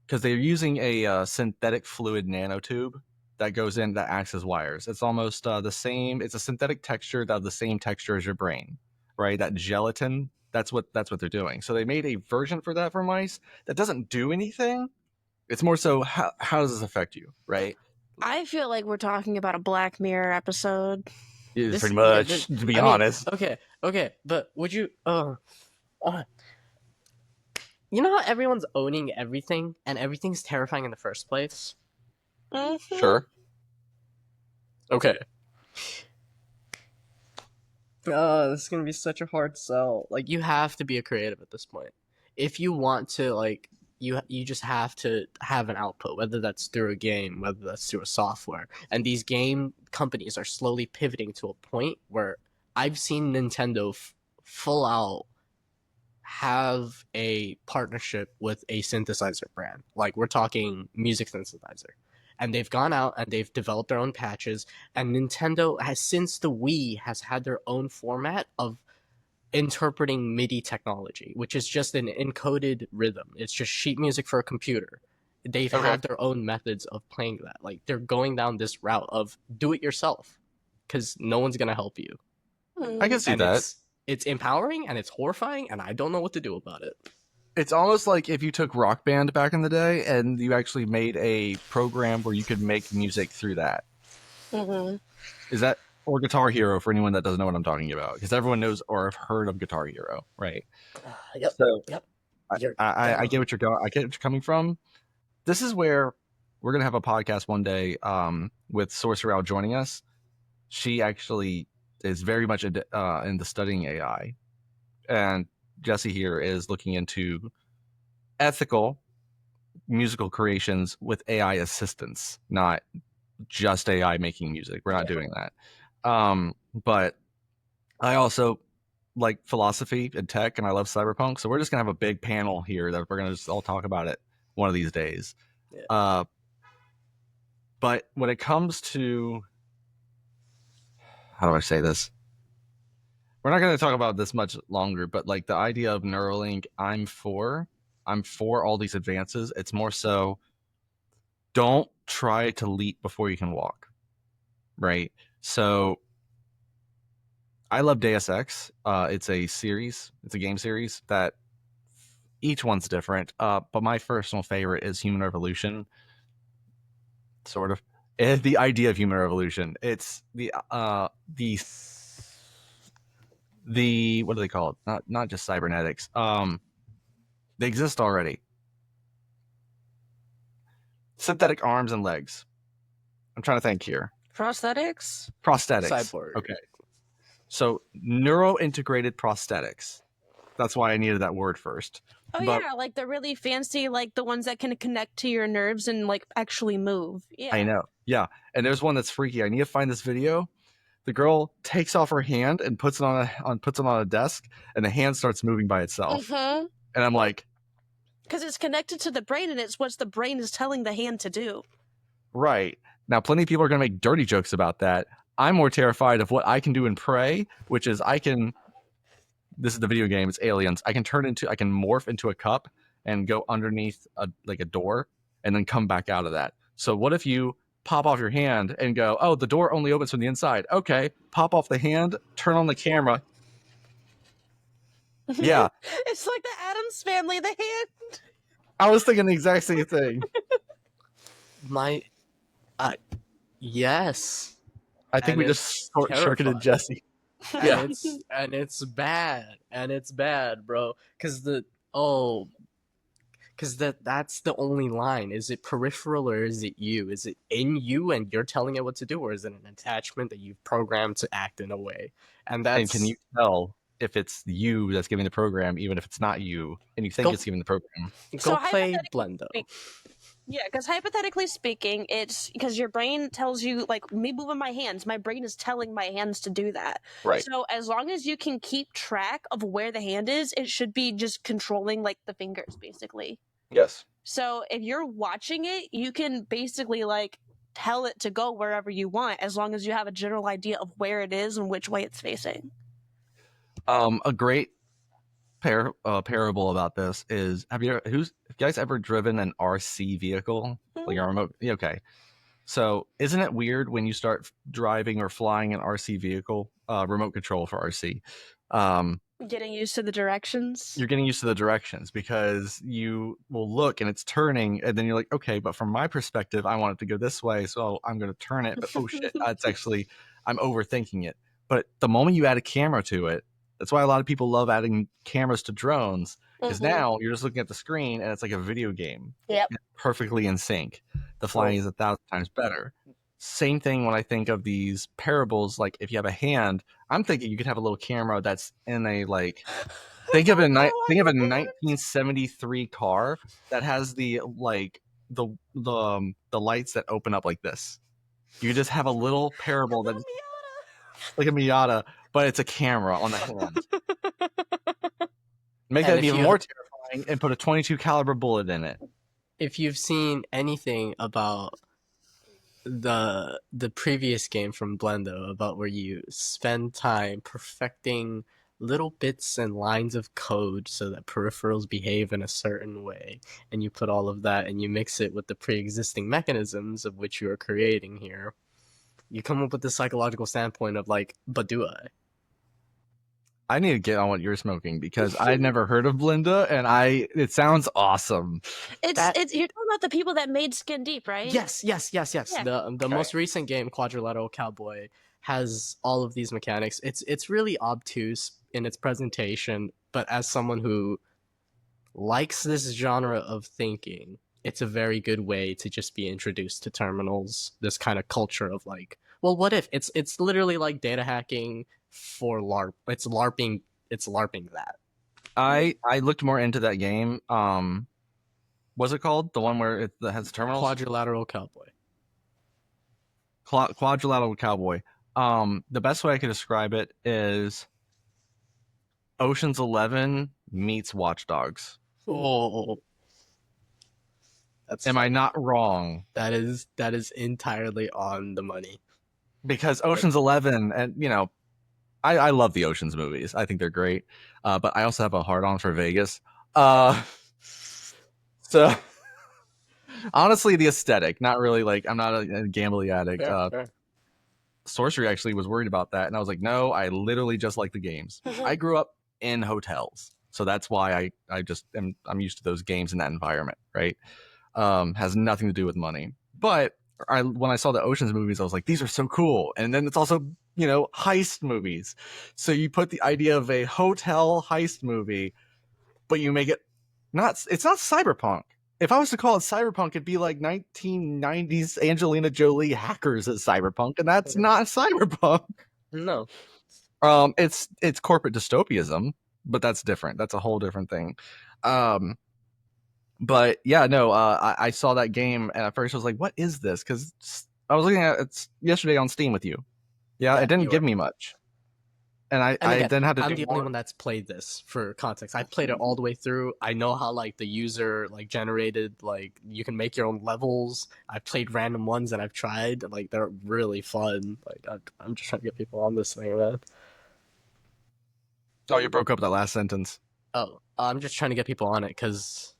because they're using a synthetic fluid nanotube that goes in that acts as wires. It's almost the same. It's a synthetic texture that the same texture as your brain, right? That gelatin. That's what they're doing. So they made a version for that for mice that doesn't do anything. It's more so how does this affect you, right? I feel like we're talking about a Black Mirror episode. It's This- pretty yeah, much, this- to be I mean, honest. Okay, but would you? You know how everyone's owning everything and everything's terrifying in the first place? Sure. Okay. This is gonna be such a hard sell. Like, you have to be a creative at this point. If you want to, like, you just have to have an output, whether that's through a game, whether that's through a software. And these game companies are slowly pivoting to a point where I've seen Nintendo full out have a partnership with a synthesizer brand. Like, we're talking music synthesizer. And they've gone out and they've developed their own patches. And Nintendo has, since the Wii, has had their own format of interpreting MIDI technology, which is just an encoded rhythm. It's just sheet music for a computer. They've had their own methods of playing that. Like, they're going down this route of do it yourself, because no one's gonna help you. I can see And that. it's empowering and it's horrifying, and I don't know what to do about it. It's almost like if you took Rock Band back in the day and you actually made a program where you could make music through that. Is that, or Guitar Hero, for anyone that doesn't know what I'm talking about? Because everyone knows or have heard of Guitar Hero, right? Yep. So Yep. I get what you're going. I get what you're coming from. This is where we're gonna have a podcast one day with Sorcerer joining us. She actually is very much into studying AI, and Jesse here is looking into ethical musical creations with AI assistance, not just AI making music. We're not doing that. But I also like philosophy and tech, and I love cyberpunk. So we're just gonna have a big panel here that we're gonna just all talk about it one of these days. Yeah. But when it comes to, how do I say this? We're not going to talk about this much longer, but like the idea of Neuralink, I'm for all these advances. It's more so, don't try to leap before you can walk, right? So I love Deus Ex. It's a series. It's a game series that each one's different. But my personal favorite is Human Revolution. Sort of. The idea of human revolution. It's the what do they call it? Not just cybernetics. They exist already. Synthetic arms and legs. I'm trying to think here. Prosthetics? Prosthetics. Cyborg. Okay. So neuro-integrated prosthetics. That's why I needed that word first. Oh, But yeah, like the really fancy, like the ones that can connect to your nerves and like actually move. Yeah. I know. Yeah. And there's one that's freaky. I need to find this video. The girl takes off her hand and puts it on a desk, and the hand starts moving by itself. And I'm like, because it's connected to the brain, and it's what the brain is telling the hand to do. right. Now, plenty of people are going to make dirty jokes about that. I'm more terrified of what I can do in Prey, which is this is the video game, it's Aliens. I can morph into a cup and go underneath a door and then come back out of that. So what if you pop off your hand and go, oh, the door only opens from the inside. Okay, pop off the hand, turn on the camera. Yeah. It's like the Addams Family, the hand. I was thinking the exact same thing. Yes. I think And we it's just short-circuited terrifying. Jesse. and Yeah. it's bad, bro. Oh, because that's the only line. Is it peripheral or is it you? Is it in you and you're telling it what to do, or is it an attachment that you've programmed to act in a way? And And can you that's tell if it's you that's giving the program, even if it's not you, and you think go it's giving the program? So go play hypothetically Blendo. speaking, yeah, because hypothetically speaking, it's because your brain tells you, like me moving my hands, my brain is telling my hands to do that. Right. So as long as you can keep track of where the hand is, it should be just controlling like the fingers, basically. Yes. So if you're watching it, you can basically like tell it to go wherever you want, as long as you have a general idea of where it is and which way it's facing. A great parable about this is: have you guys ever driven an RC vehicle, like a remote? Yeah, okay. So isn't it weird when you start driving or flying an RC vehicle, remote control for RC? Getting used to the directions. You're getting used to the directions because you will look and it's turning, and then you're like, okay, but from my perspective, I want it to go this way, so I'm going to turn it. But oh shit, it's actually, I'm overthinking it. But the moment you add a camera to it, that's why a lot of people love adding cameras to drones, because now you're just looking at the screen and it's like a video game. Yep. It's perfectly in sync. The flying is 1,000 times better. Same thing when I think of these parables. Like if you have a hand, I'm thinking you could have a little camera that's in a like. Think of a 1973 car that has the like the lights that open up like this. You just have a little parable that's like a Miata, but it's a camera on the hand. Make And that even more terrifying and put a 22 caliber bullet in it. If you've seen anything about the previous game from Blendo, about where you spend time perfecting little bits and lines of code so that peripherals behave in a certain way, and you put all of that and you mix it with the pre-existing mechanisms of which you are creating here, you come up with the psychological standpoint of like, but do I need to get on what you're smoking because I'd never heard of Blinda, and it sounds awesome. It's you're talking about the people that made Skin Deep, right? Yes. Yeah. The Okay. most recent game, Quadrilateral Cowboy, has all of these mechanics. It's really obtuse in its presentation, but as someone who likes this genre of thinking, it's a very good way to just be introduced to terminals. This kind of culture of like, well, what if it's literally like data hacking for LARP. It's LARPing. It's LARPing that. I looked more into that game. What's it called? The one where it has terminals? Quadrilateral Cowboy. Quadrilateral Cowboy. The best way I could describe it is Ocean's 11 meets Watch Dogs. Oh, Am I not wrong? That is entirely on the money. Because Ocean's 11, and you know, I love the Ocean's movies. I think they're great. But I also have a hard on for Vegas. So honestly, the aesthetic, not really like I'm not a gambling addict. Fair. Sorcery actually was worried about that, and I was like, no, I literally just like the games. I grew up in hotels, so that's why I'm used to those games in that environment, right? Has nothing to do with money. But when I saw the Ocean's movies, I was like, these are so cool. And then it's also, you know, heist movies. So you put the idea of a hotel heist movie, but you make it it's not cyberpunk. If I was to call it cyberpunk, it'd be like 1990s Angelina Jolie hackers as cyberpunk, and that's not cyberpunk. No. It's corporate dystopianism, but that's different. That's a whole different thing. But yeah, no, I saw that game, and at first I was like, what is this? Because I was looking at it yesterday on Steam with you. Yeah, it didn't give me much. And I again, then had to I'm do the only one that's played this for context. I played it all the way through. I know how like the user like generated, like you can make your own levels. I've played random ones that I've tried. Like they're really fun. Like I'm just trying to get people on this thing, man. Oh, you broke up that last sentence. Oh, I'm just trying to get people on it because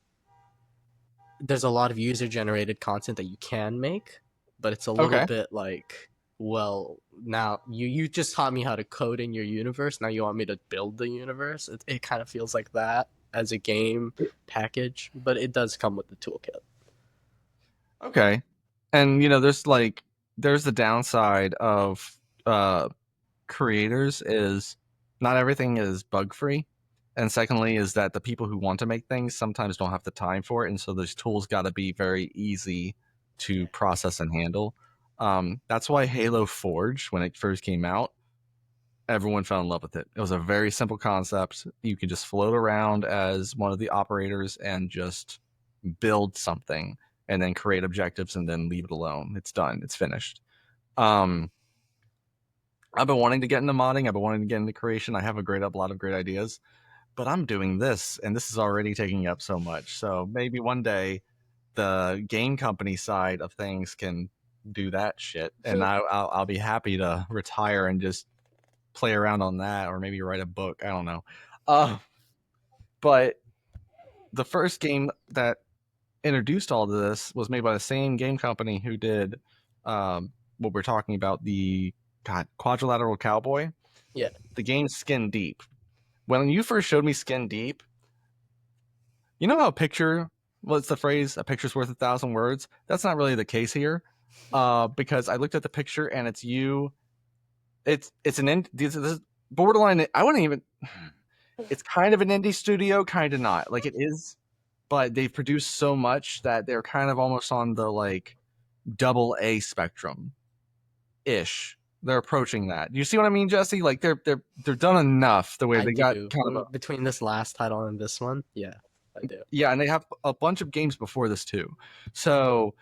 there's a lot of user generated content that you can make, but it's a little bit like, well, now you just taught me how to code in your universe. Now you want me to build the universe. It kind of feels like that as a game package, but it does come with the toolkit. Okay. And you know, there's the downside of creators is not everything is bug free. And secondly, is that the people who want to make things sometimes don't have the time for it. And so those tools got to be very easy to process and handle. That's why Halo Forge, when it first came out, everyone fell in love with it. It was a very simple concept. You can just float around as one of the operators and just build something and then create objectives and then leave it alone. It's done. It's finished. I've been wanting to get into modding. I've been wanting to get into creation. I have a lot of great ideas, but I'm doing this, and this is already taking up so much. So maybe one day the game company side of things can do that shit, and I'll be happy to retire and just play around on that, or maybe write a book. I don't know. But the first game that introduced all of this was made by the same game company who did what we're talking about, the Quadrilateral Cowboy. Yeah. The game Skin Deep. When you first showed me Skin Deep, you know how what's the phrase, a picture's worth 1,000 words? That's not really the case here, because I looked at the picture and it's you. It's this is borderline. I wouldn't even. It's kind of an indie studio, kind of not. Like, it is, but they've produced so much that they're kind of almost on the like AA spectrum ish. They're approaching that. You see what I mean, Jesse? Like, they're done enough the way they got kind of between this last title and this one. Yeah, I do. Yeah, and they have a bunch of games before this too. So,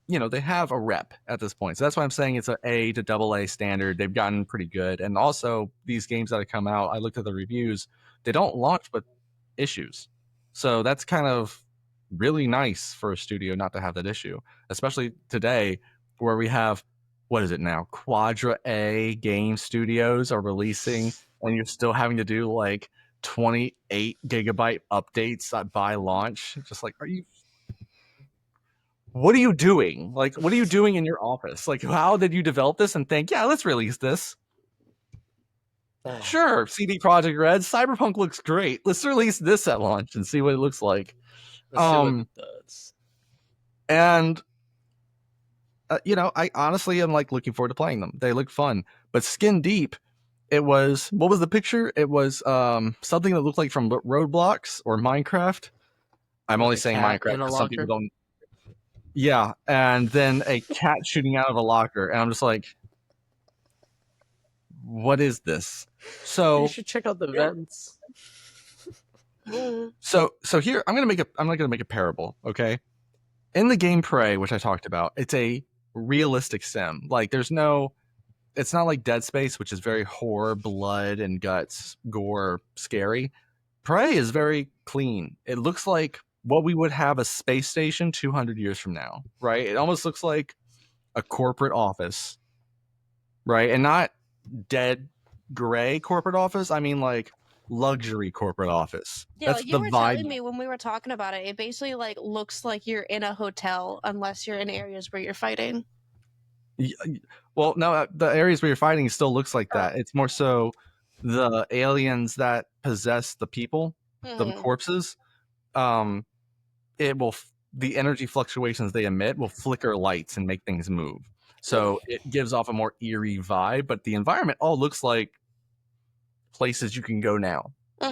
they have a rep at this point. So that's why I'm saying it's an A to AA standard. They've gotten pretty good. And also, these games that have come out, I looked at the reviews, they don't launch with issues. So that's kind of really nice for a studio not to have that issue, especially today where we have, what is it now? Quadra A game studios are releasing, and you're still having to do like 28 gigabyte updates by launch. Just like, what are you doing? Like, what are you doing in your office? Like, how did you develop this and think, yeah, let's release this? Sure, CD Projekt Red, Cyberpunk looks great. Let's release this at launch and see what it looks like. Let's see what it does. And I honestly am like looking forward to playing them. They look fun. But Skin Deep, what was the picture? It was something that looked like from Roblox or Minecraft. I'm only saying Minecraft because some people don't. Yeah, and then a cat shooting out of a locker, and I'm just like, what is this? So you should check out the vents. So here I'm gonna make a parable, okay? In the game Prey, which I talked about, it's a realistic sim. Like, it's not like Dead Space, which is very horror, blood and guts, gore, scary. Prey is very clean. It looks like what we would have a space station 200 years from now, right? It almost looks like a corporate office, right? And not dead gray corporate office. I mean, like, luxury corporate office. Yeah, That's you the were vibe. telling me when we were talking about it, it basically like looks like you're in a hotel unless you're in areas where you're fighting. Well, no, the areas where you're fighting still looks like that. It's more so the aliens that possess the people, the corpses. The energy fluctuations they emit will flicker lights and make things move. So it gives off a more eerie vibe, but the environment all looks like places you can go now,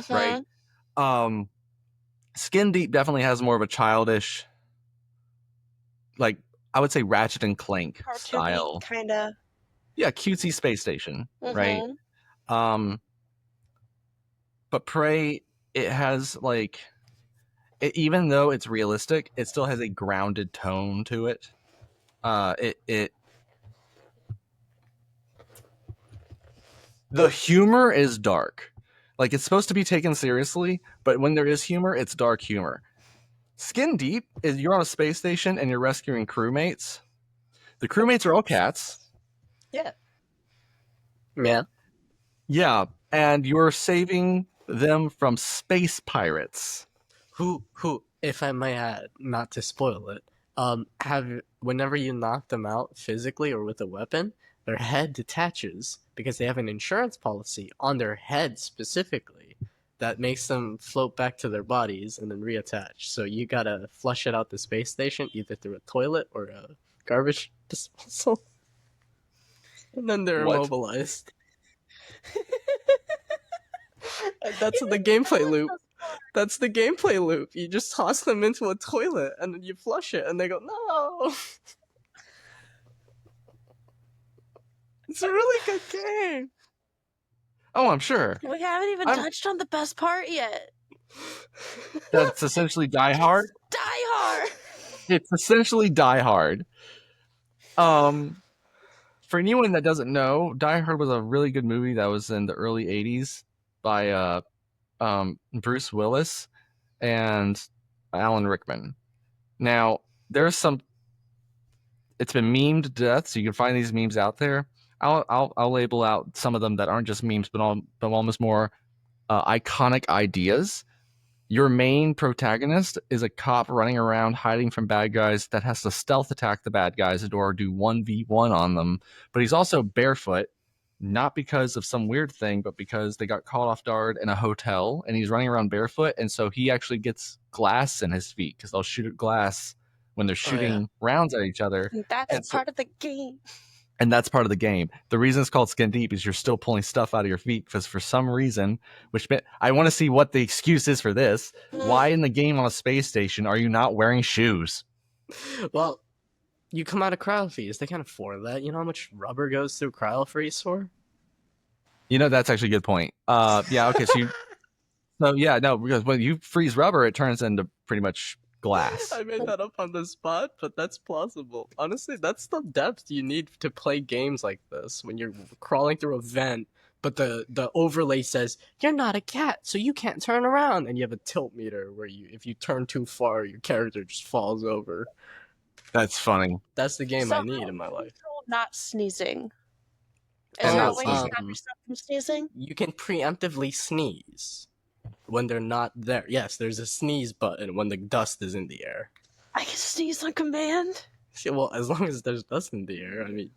right? Skin Deep definitely has more of a childish, like, I would say Ratchet and Clank style, kind of. Yeah, cutesy space station, right? But Prey, it has like, even though it's realistic, it still has a grounded tone to it. The humor is dark. Like, it's supposed to be taken seriously, but when there is humor, it's dark humor. Skin Deep is you're on a space station and you're rescuing crewmates. The crewmates are all cats. Yeah. Yeah, and you're saving them from space pirates. Who, if I may add, not to spoil it, whenever you knock them out physically or with a weapon, their head detaches because they have an insurance policy on their head specifically that makes them float back to their bodies and then reattach. So you gotta flush it out the space station either through a toilet or a garbage disposal, and then they're immobilized. And that's the gameplay loop. That's the gameplay loop. You just toss them into a toilet and then you flush it, and they go, no. It's a really good game. Oh, I'm sure. We haven't even touched on the best part yet. That's essentially Die Hard. Die Hard. It's essentially Die Hard. For anyone that doesn't know, Die Hard was a really good movie that was in the early '80s by Bruce Willis and Alan Rickman. Now, there's some. It's been memed to death, so you can find these memes out there. I'll label out some of them that aren't just memes, but almost more iconic ideas. Your main protagonist is a cop running around hiding from bad guys that has to stealth attack the bad guys or do 1v1 on them. But he's also barefoot, not because of some weird thing, but because they got caught off guard in a hotel and he's running around barefoot. And so he actually gets glass in his feet because they'll shoot at glass when they're shooting rounds at each other. And that's part of the game. And that's part of the game. The reason it's called Skin Deep is you're still pulling stuff out of your feet because for some reason, I want to see what the excuse is for this. Why in the game on a space station are you not wearing shoes? Well, you come out of cryo freeze. They can't afford that. You know how much rubber goes through cryo freeze for? You know, that's actually a good point. Yeah, okay, because when you freeze rubber, it turns into pretty much glass. I made that up on the spot, but that's plausible. Honestly, that's the depth you need to play games like this when you're crawling through a vent, but the overlay says you're not a cat, so you can't turn around, and you have a tilt meter where if you turn too far, your character just falls over. That's funny. That's the game I need in my life. Not sneezing. Is Oh, there not a way to sneezing. stop yourself from sneezing? You can preemptively sneeze when they're not there. Yes, there's a sneeze button when the dust is in the air. I can sneeze on command. Yeah, well, as long as there's dust in the air, I mean,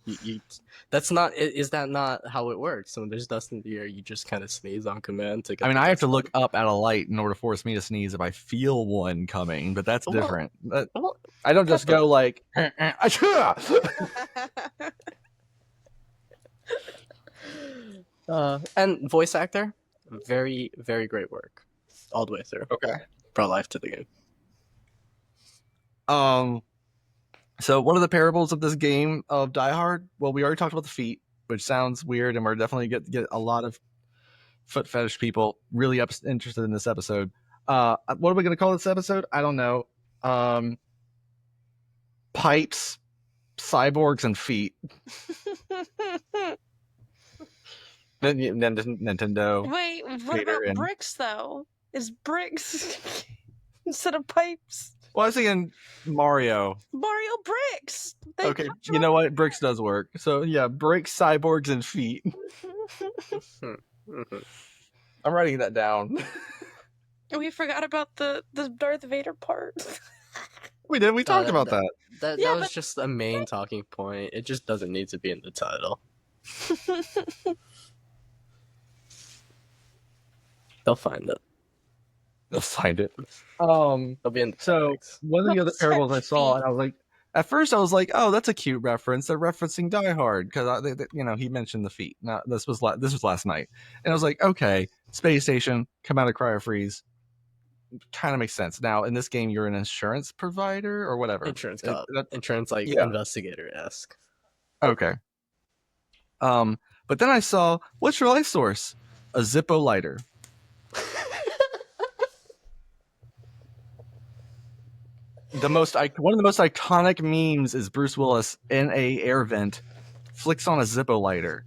that's not. Is that not how it works? When there's dust in the air, you just kind of sneeze on command to get. I mean, the I have dust to out. look up at a light in order to force me to sneeze if I feel one coming, but that's different. Well, I don't just go like, achoo! And voice actor, very, very great work, all the way through. Okay. Brought life to the game. So one of the parables of this game of Die Hard, well, we already talked about the feet, which sounds weird, and we're definitely get a lot of foot fetish people really interested in this episode. What are we going to call this episode? I don't know. Pipes, cyborgs, and feet. Nintendo. Wait, what Vader about and- bricks though? Is bricks instead of pipes? Well, I was thinking Mario. Mario bricks. They Okay, punch you know what? Bricks does work. So yeah, bricks, cyborgs, and feet. I'm writing that down. We forgot about the Darth Vader part. We did. We talked about that. That Yeah, was but- just a main talking point. It just doesn't need to be in the title. They'll find it. They'll find it. They'll be in the So comics. one of the other Those parables I saw, feet. and I was like, at first I was like, oh, that's a cute reference. They're referencing Die Hard because he mentioned the feet. Now this was last night, and I was like, okay, space station, come out of cryo freeze, kind of makes sense. Now in this game, you're an insurance provider or whatever. Insurance It- cop. Insurance Yeah. investigator-esque. Okay. But then I saw, what's your light source? A Zippo lighter. One of the most iconic memes is Bruce Willis in a air vent, flicks on a Zippo lighter.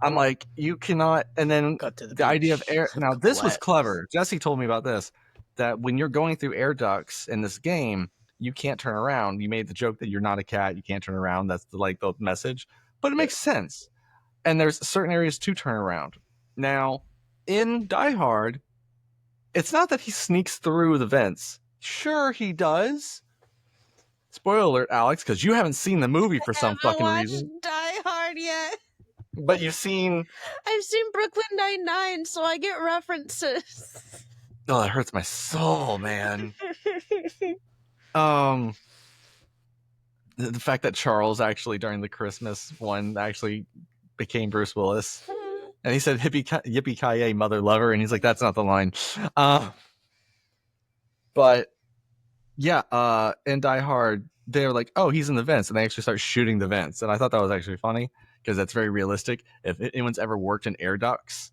I'm like, you cannot. And then Cut to the the idea of beach. air. Now this was Collapse. clever. Jesse told me about this. That when you're going through air ducts in this game, you can't turn around. You made the joke that you're not a cat, you can't turn around. That's the message, but it makes sense. And there's certain areas to turn around. Now, in Die Hard, it's not that he sneaks through the vents. Sure, he does. Spoiler alert, Alex, because you haven't seen the movie for some Haven't fucking watched reason. Die Hard yet. But you've seen. I've seen Brooklyn Nine-Nine, so I get references. Oh, that hurts my soul, man. The fact that Charles actually during the Christmas one actually became Bruce Willis And he said yippee ki mother lover, and he's like, that's not the line. But yeah, in Die Hard, they're like, oh, he's in the vents, and they actually start shooting the vents, and I thought that was actually funny because that's very realistic. If anyone's ever worked in air ducts,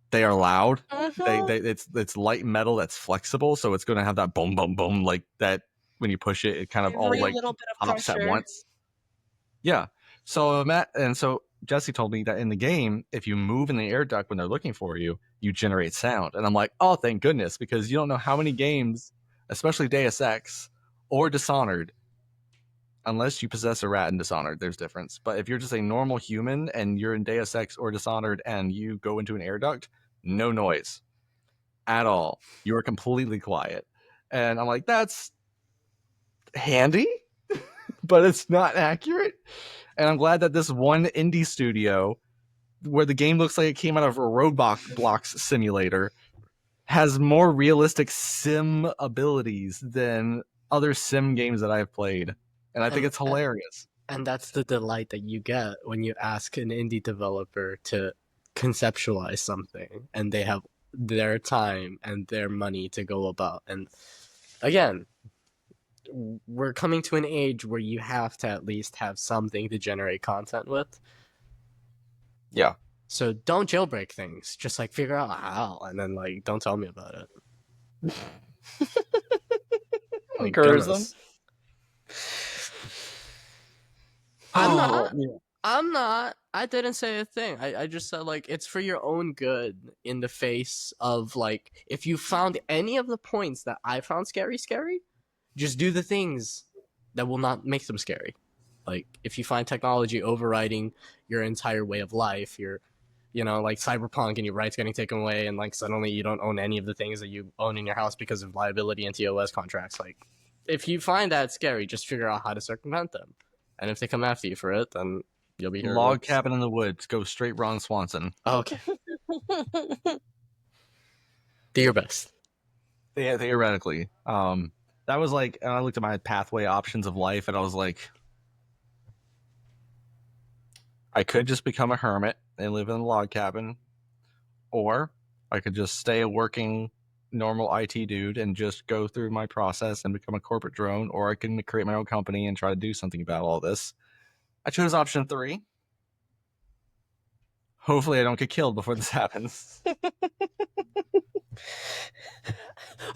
they are loud. It's light metal that's flexible, so it's going to have that boom, boom, boom, like that. When you push it, it kind of all Every like little bit of pops at pressure. once. Yeah. So Jesse told me that in the game, if you move in the air duct when they're looking for you, you generate sound. And I'm like, oh, thank goodness, because you don't know how many games, especially Deus Ex or Dishonored, unless you possess a rat in Dishonored, there's difference. But if you're just a normal human and you're in Deus Ex or Dishonored and you go into an air duct, no noise at all. You are completely quiet. And I'm like, that's handy, but it's not accurate. And I'm glad that this one indie studio, where the game looks like it came out of a Roblox simulator, has more realistic sim abilities than other sim games that I've played. And I think it's hilarious. And that's the delight that you get when you ask an indie developer to conceptualize something and they have their time and their money to go about. And again, we're coming to an age where you have to at least have something to generate content with. Yeah. So don't jailbreak things. Just like figure out how, and then like don't tell me about it. Encourage them. I'm not. I didn't say a thing. I just said like it's for your own good in the face of like if you found any of the points that I found scary, just do the things that will not make them scary. Like if you find technology overriding your entire way of life, like cyberpunk and your rights getting taken away and like suddenly you don't own any of the things that you own in your house because of liability and TOS contracts, like if you find that scary, just figure out how to circumvent them. And if they come after you for it, then you'll be here. Log cabin in the woods. Go straight Ron Swanson. Okay. Do your best. Yeah, theoretically. That was like, and I looked at my pathway options of life, and I was like, I could just become a hermit and live in a log cabin, or I could just stay a working normal IT dude and just go through my process and become a corporate drone, or I can create my own company and try to do something about all this. I chose option 3. Hopefully I don't get killed before this happens.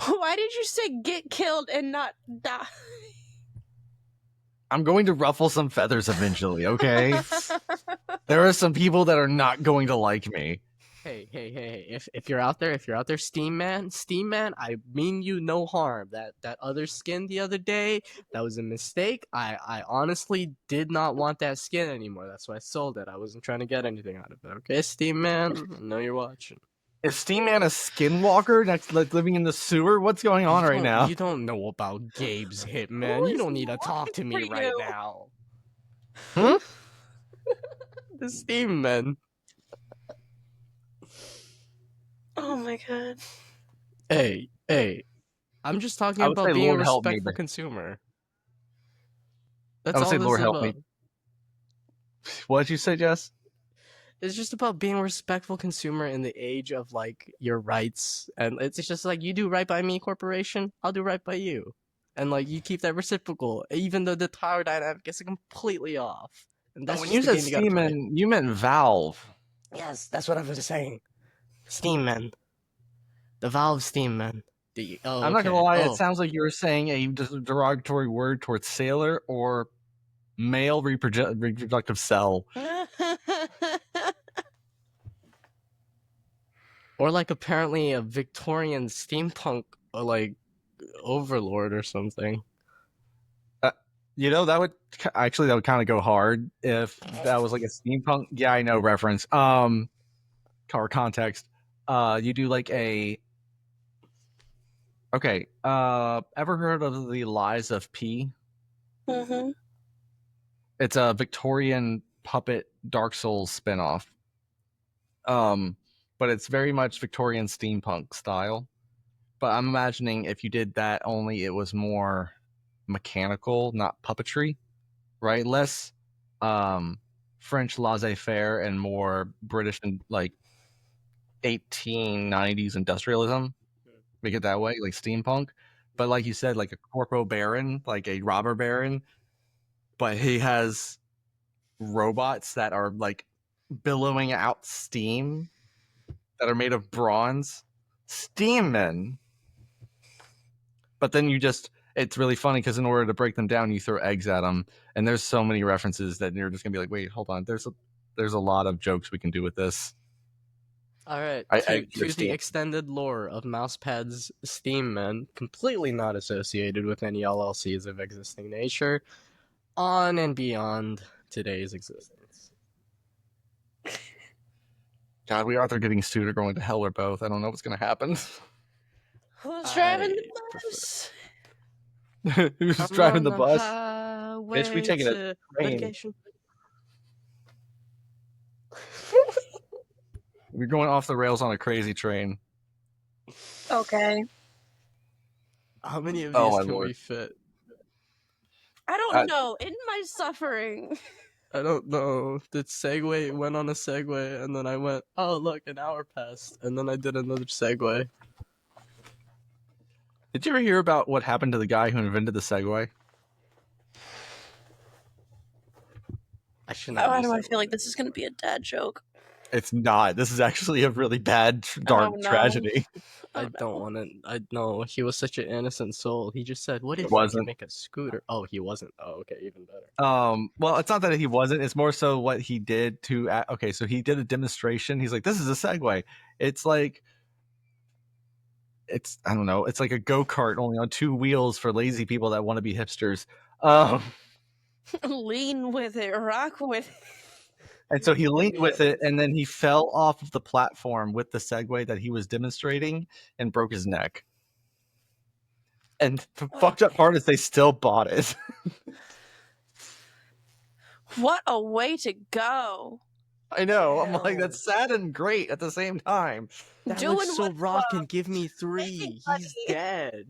Why did you say get killed and not die? I'm going to ruffle some feathers eventually, okay? There are some people that are not going to like me. Hey, if you're out there, Steam Man, I mean you no harm. That other skin the other day, that was a mistake. I honestly did not want that skin anymore. That's why I sold it. I wasn't trying to get anything out of it. Okay, Steam Man, I know you're watching. Is Steam Man a skinwalker next, like living in the sewer? What's going on right now? You don't know about Gabe's Hitman. You don't need to talk to me right now. Huh? The Steam Man. Oh my god. Hey, I'm just talking about being a respectful consumer. That's all this is about. What did you say, Jess? It's just about being a respectful consumer in the age of like your rights, and it's just like you do right by me, corporation, I'll do right by you, and like you keep that reciprocal, even though the power dynamic is completely off. And that's when you said Steam Man, you meant Valve. Yes, that's what I was saying. Steam Man. The Valve Steam Man. I'm not gonna lie, it sounds like you were saying a derogatory word towards sailor or male reproductive cell. Or like apparently a Victorian steampunk like overlord or something. That would kind of go hard if that was like a steampunk. Yeah, I know reference. Or context. You do like a. Okay. Ever heard of the Lies of P? Mm-hmm. It's a Victorian puppet Dark Souls spinoff. But it's very much Victorian steampunk style. But I'm imagining if you did that, only it was more mechanical, not puppetry, right? Less French laissez-faire and more British and like 1890s industrialism. Make it that way, like steampunk. But like you said, like a corpo baron, like a robber baron, but he has robots that are like billowing out steam that are made of bronze. Steam men. But then it's really funny because in order to break them down, you throw eggs at them, and there's so many references that you're just gonna be like, wait, hold on. There's a lot of jokes we can do with this. All right, I to the understand. extended lore of Mousepad's Steam Men, completely not associated with any LLCs of existing nature, on and beyond today's existence. God, we are either getting sued or going to hell or both. I don't know what's gonna happen. Who's driving the I bus? Who's I'm driving on the bus? highway Bitch, we taking a to train. litigation. We're going off the rails on a crazy train. Okay. How many of Oh, these my can lord. we fit? I don't know. In my suffering. I don't know. The segue went on a segue, and then I went, oh, look, an hour passed, and then I did another segue. Did you ever hear about what happened to the guy who invented the Segway? I should not. Why use do I that feel word like this is going to be a dad joke? It's not. This is actually a really bad, dark Oh, no. tragedy. I Oh, don't no. want to. I know he was such an innocent soul. He just said, "What if It we wasn't. can make a scooter?" Oh, he wasn't. Oh, okay, even better. Well, it's not that he wasn't. It's more so what he did to. Okay, so he did a demonstration. He's like, "This is a Segway." It's like, I don't know. It's like a go kart only on two wheels for lazy people that want to be hipsters. Lean with it, rock with it. And so he leaned with it, and then he fell off of the platform with the Segway that he was demonstrating and broke his neck. And the fucked up part is they still bought it. What a way to go. I know. I'm like, Hell. that's sad and great at the same time. That Doing looks so what's rockin'. up. Give me Making 3. He's money. dead.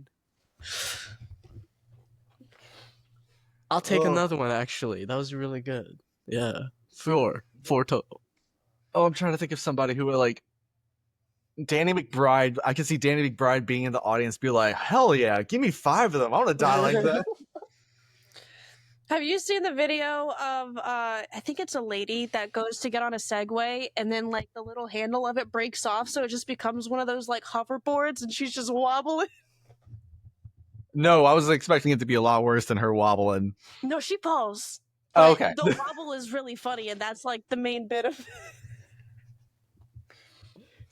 I'll take another one. Actually, that was really good. Yeah, 4 total. Oh, I'm trying to think of somebody who would like Danny McBride. I can see Danny McBride being in the audience, be like, "Hell yeah, give me 5 of them. I want to die like that." Have you seen the video of I think it's a lady that goes to get on a Segway and then like the little handle of it breaks off, so it just becomes one of those like hoverboards and she's just wobbling? No, I was expecting it to be a lot worse than her wobbling. No, she falls. Oh, But okay. the wobble is really funny, and that's like the main bit of it.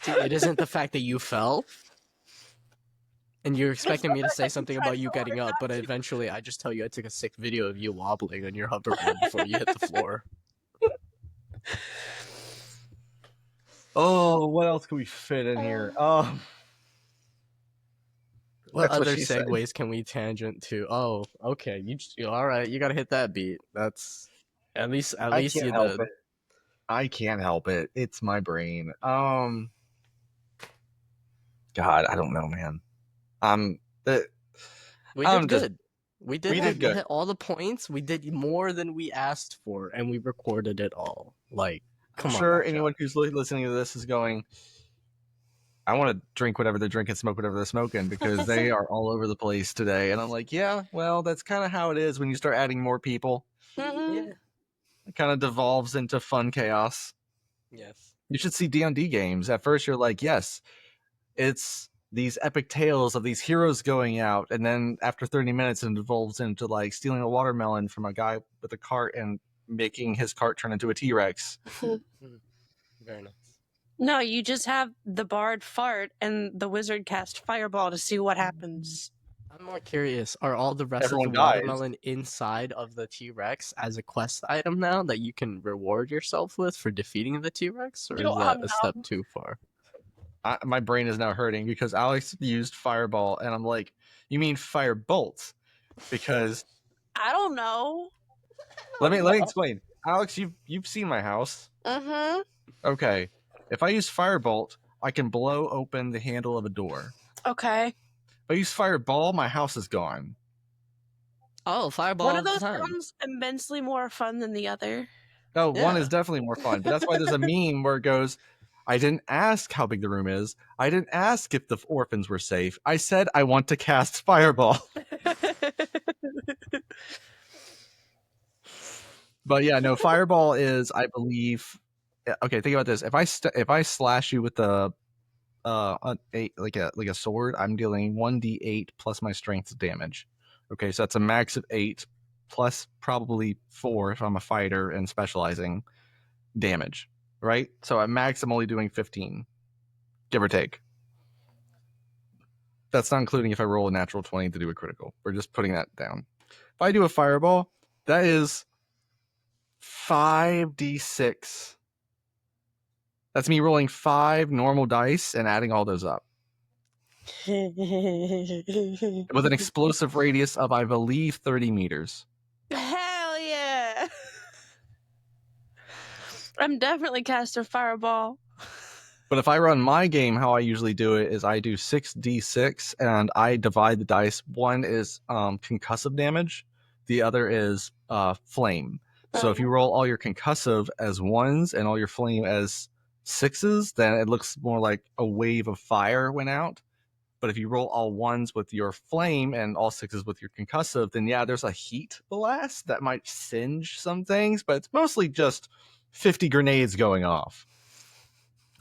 See, it isn't the fact that you fell, and you're expecting me to say something about you getting up, but eventually I just tell you I took a sick video of you wobbling on your hoverboard before you hit the floor. Oh, what else can we fit in here? What That's what other she said. segues can we tangent to? Oh, okay. All right. You gotta hit that beat. That's at least I you can't help did. it. I can't help it. It's my brain. God, I don't know, man. We I'm did just- good. We did. we did good. hit all the points. We did more than we asked for, and we recorded it all. Like, come I'm on. sure now, anyone who's listening to this is going, I want to drink whatever they're drinking, smoke whatever they're smoking, because they are all over the place today. And I'm like, yeah, well, that's kind of how it is when you start adding more people. Mhm. Yeah. It kind of devolves into fun chaos. Yes. You should see D&D games. At first, you're like, yes, it's these epic tales of these heroes going out, and then after 30 minutes, it evolves into like stealing a watermelon from a guy with a cart and making his cart turn into a T-Rex. Very nice. No, you just have the bard fart and the wizard cast fireball to see what happens. I'm more curious. Are all the rest Everyone of the dies. watermelon inside of the T-Rex as a quest item now that you can reward yourself with for defeating the T-Rex, or is that a step too far? My brain is now hurting because Alex used fireball, and I'm like, you mean firebolt? Because I don't know. let me explain. Alex, you've seen my house. Mm-hmm. Okay. If I use firebolt, I can blow open the handle of a door. Okay. If I use fireball, my house is gone. Oh, fireball One all of the those time. sounds immensely more fun than the other. No, one Yeah. is definitely more fun, but that's why there's a meme where it goes, I didn't ask how big the room is. I didn't ask if the orphans were safe. I said I want to cast Fireball. But yeah, no, Fireball is, I believe. Okay, think about this. If I slash you with a like a sword, I'm dealing 1d8 plus my strength damage. Okay, so that's a max of 8 plus probably 4 if I'm a fighter and specializing damage, right? So at max I'm only doing 15, give or take. That's not including if I roll a natural 20 to do a critical. We're just putting that down. If I do a fireball, that is 5d6. That's me rolling 5 normal dice and adding all those up. With an explosive radius of, I believe, 30 meters. Hell yeah! I'm definitely casting Fireball. But if I run my game, how I usually do it is I do 6d6 and I divide the dice. One is concussive damage, the other is flame. So if you roll all your concussive as 1s and all your flame as 6s, then it looks more like a wave of fire went out. But if you roll all 1s with your flame and all 6s with your concussive, then yeah, there's a heat blast that might singe some things, but it's mostly just 50 grenades going off.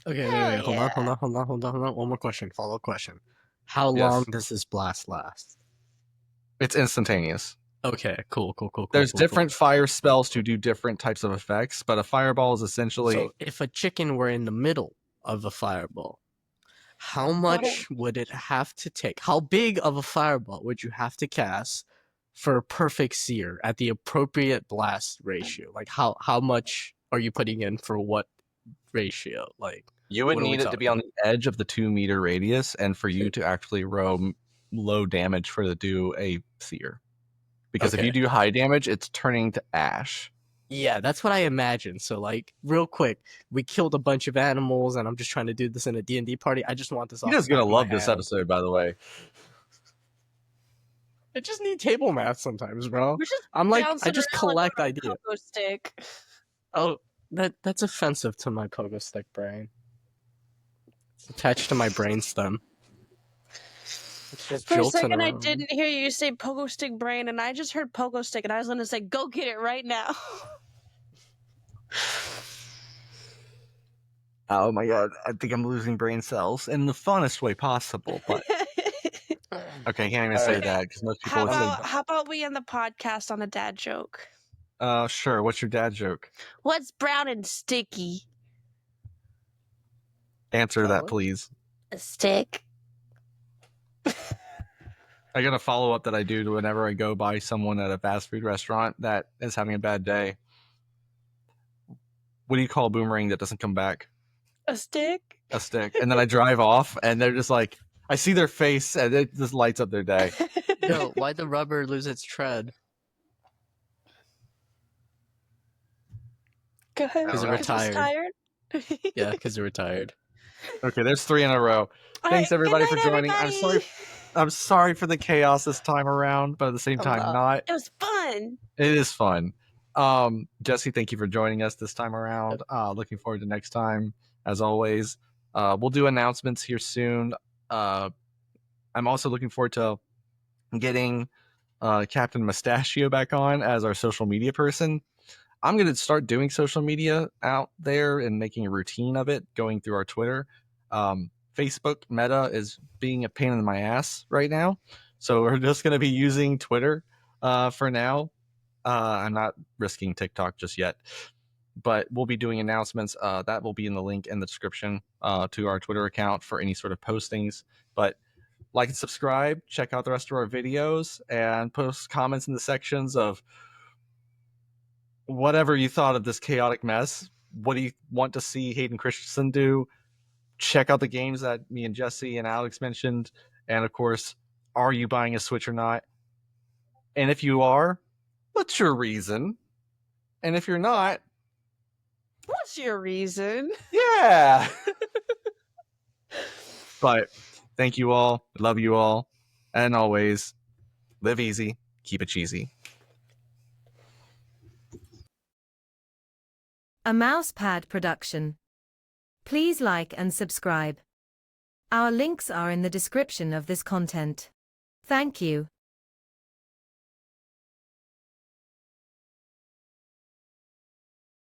Okay, Hell wait, hold yeah. on. One more question, follow-up question. How Yes. long does this blast last? It's instantaneous. Okay, cool. There's different fire spells to do different types of effects, but a fireball is essentially... So if a chicken were in the middle of a fireball, how much would it have to take? How big of a fireball would you have to cast for a perfect sear at the appropriate blast ratio? Like how much are you putting in for what ratio? Like You would what are we need it to be talking? on the edge of the 2-meter radius, and for you to actually roll low damage for to do a sear. Because if Okay. you do high damage, it's turning to ash. Yeah, that's what I imagined. So like real quick, we killed a bunch of animals and I'm just trying to do this in a D&D party. I just want this off You guys the are back gonna of my love this hand. episode, by the way. I just need table math sometimes, bro. We're just I'm like, I bouncing just around like collect we're on a ideas. pogo stick. Oh, that's offensive to my pogo stick brain. It's attached to my brainstem. It's just For a jolting second, I around. didn't hear you say pogo stick brain, and I just heard pogo stick, and I was gonna say, "Go get it right now." Oh my god, I think I'm losing brain cells in the funnest way possible, but... Okay, I can't even say that, because most people would say... How about we end the podcast on a dad joke? Sure, what's your dad joke? What's brown and sticky? Answer that, please. A stick. I got a follow-up that I do to whenever I go by someone at a fast food restaurant that is having a bad day. What do you call a boomerang that doesn't come back? A stick? A stick. And then I drive off, and they're just like, I see their face, and it just lights up their day. Yo, why'd the rubber lose its tread? Go ahead. Because it 'Cause it's retired. tired. Yeah, because it retired. Okay, there's 3 in a row. Thanks, everybody, for joining. I'm sorry for the chaos this time around, but at the same time, not. It was fun. It is fun. Jesse, thank you for joining us this time around. Looking forward to next time, as always. We'll do announcements here soon. I'm also looking forward to getting Captain Mustachio back on as our social media person. I'm going to start doing social media out there and making a routine of it, going through our Twitter. Facebook Meta is being a pain in my ass right now, so we're just going to be using Twitter for now. I'm not risking TikTok just yet, but we'll be doing announcements. That will be in the link in the description to our Twitter account for any sort of postings. But like and subscribe, check out the rest of our videos, and post comments in the sections of whatever you thought of this chaotic mess. What do you want to see Hayden Christensen do? Check out the games that me and Jesse and Alex mentioned. And of course, are you buying a Switch or not? And if you are, what's your reason? And if you're not, What's your reason? yeah. But thank you all. Love you all. And always, live easy, keep it cheesy. a mousepad production. Please like and subscribe. Our links are in the description of this content. Thank you.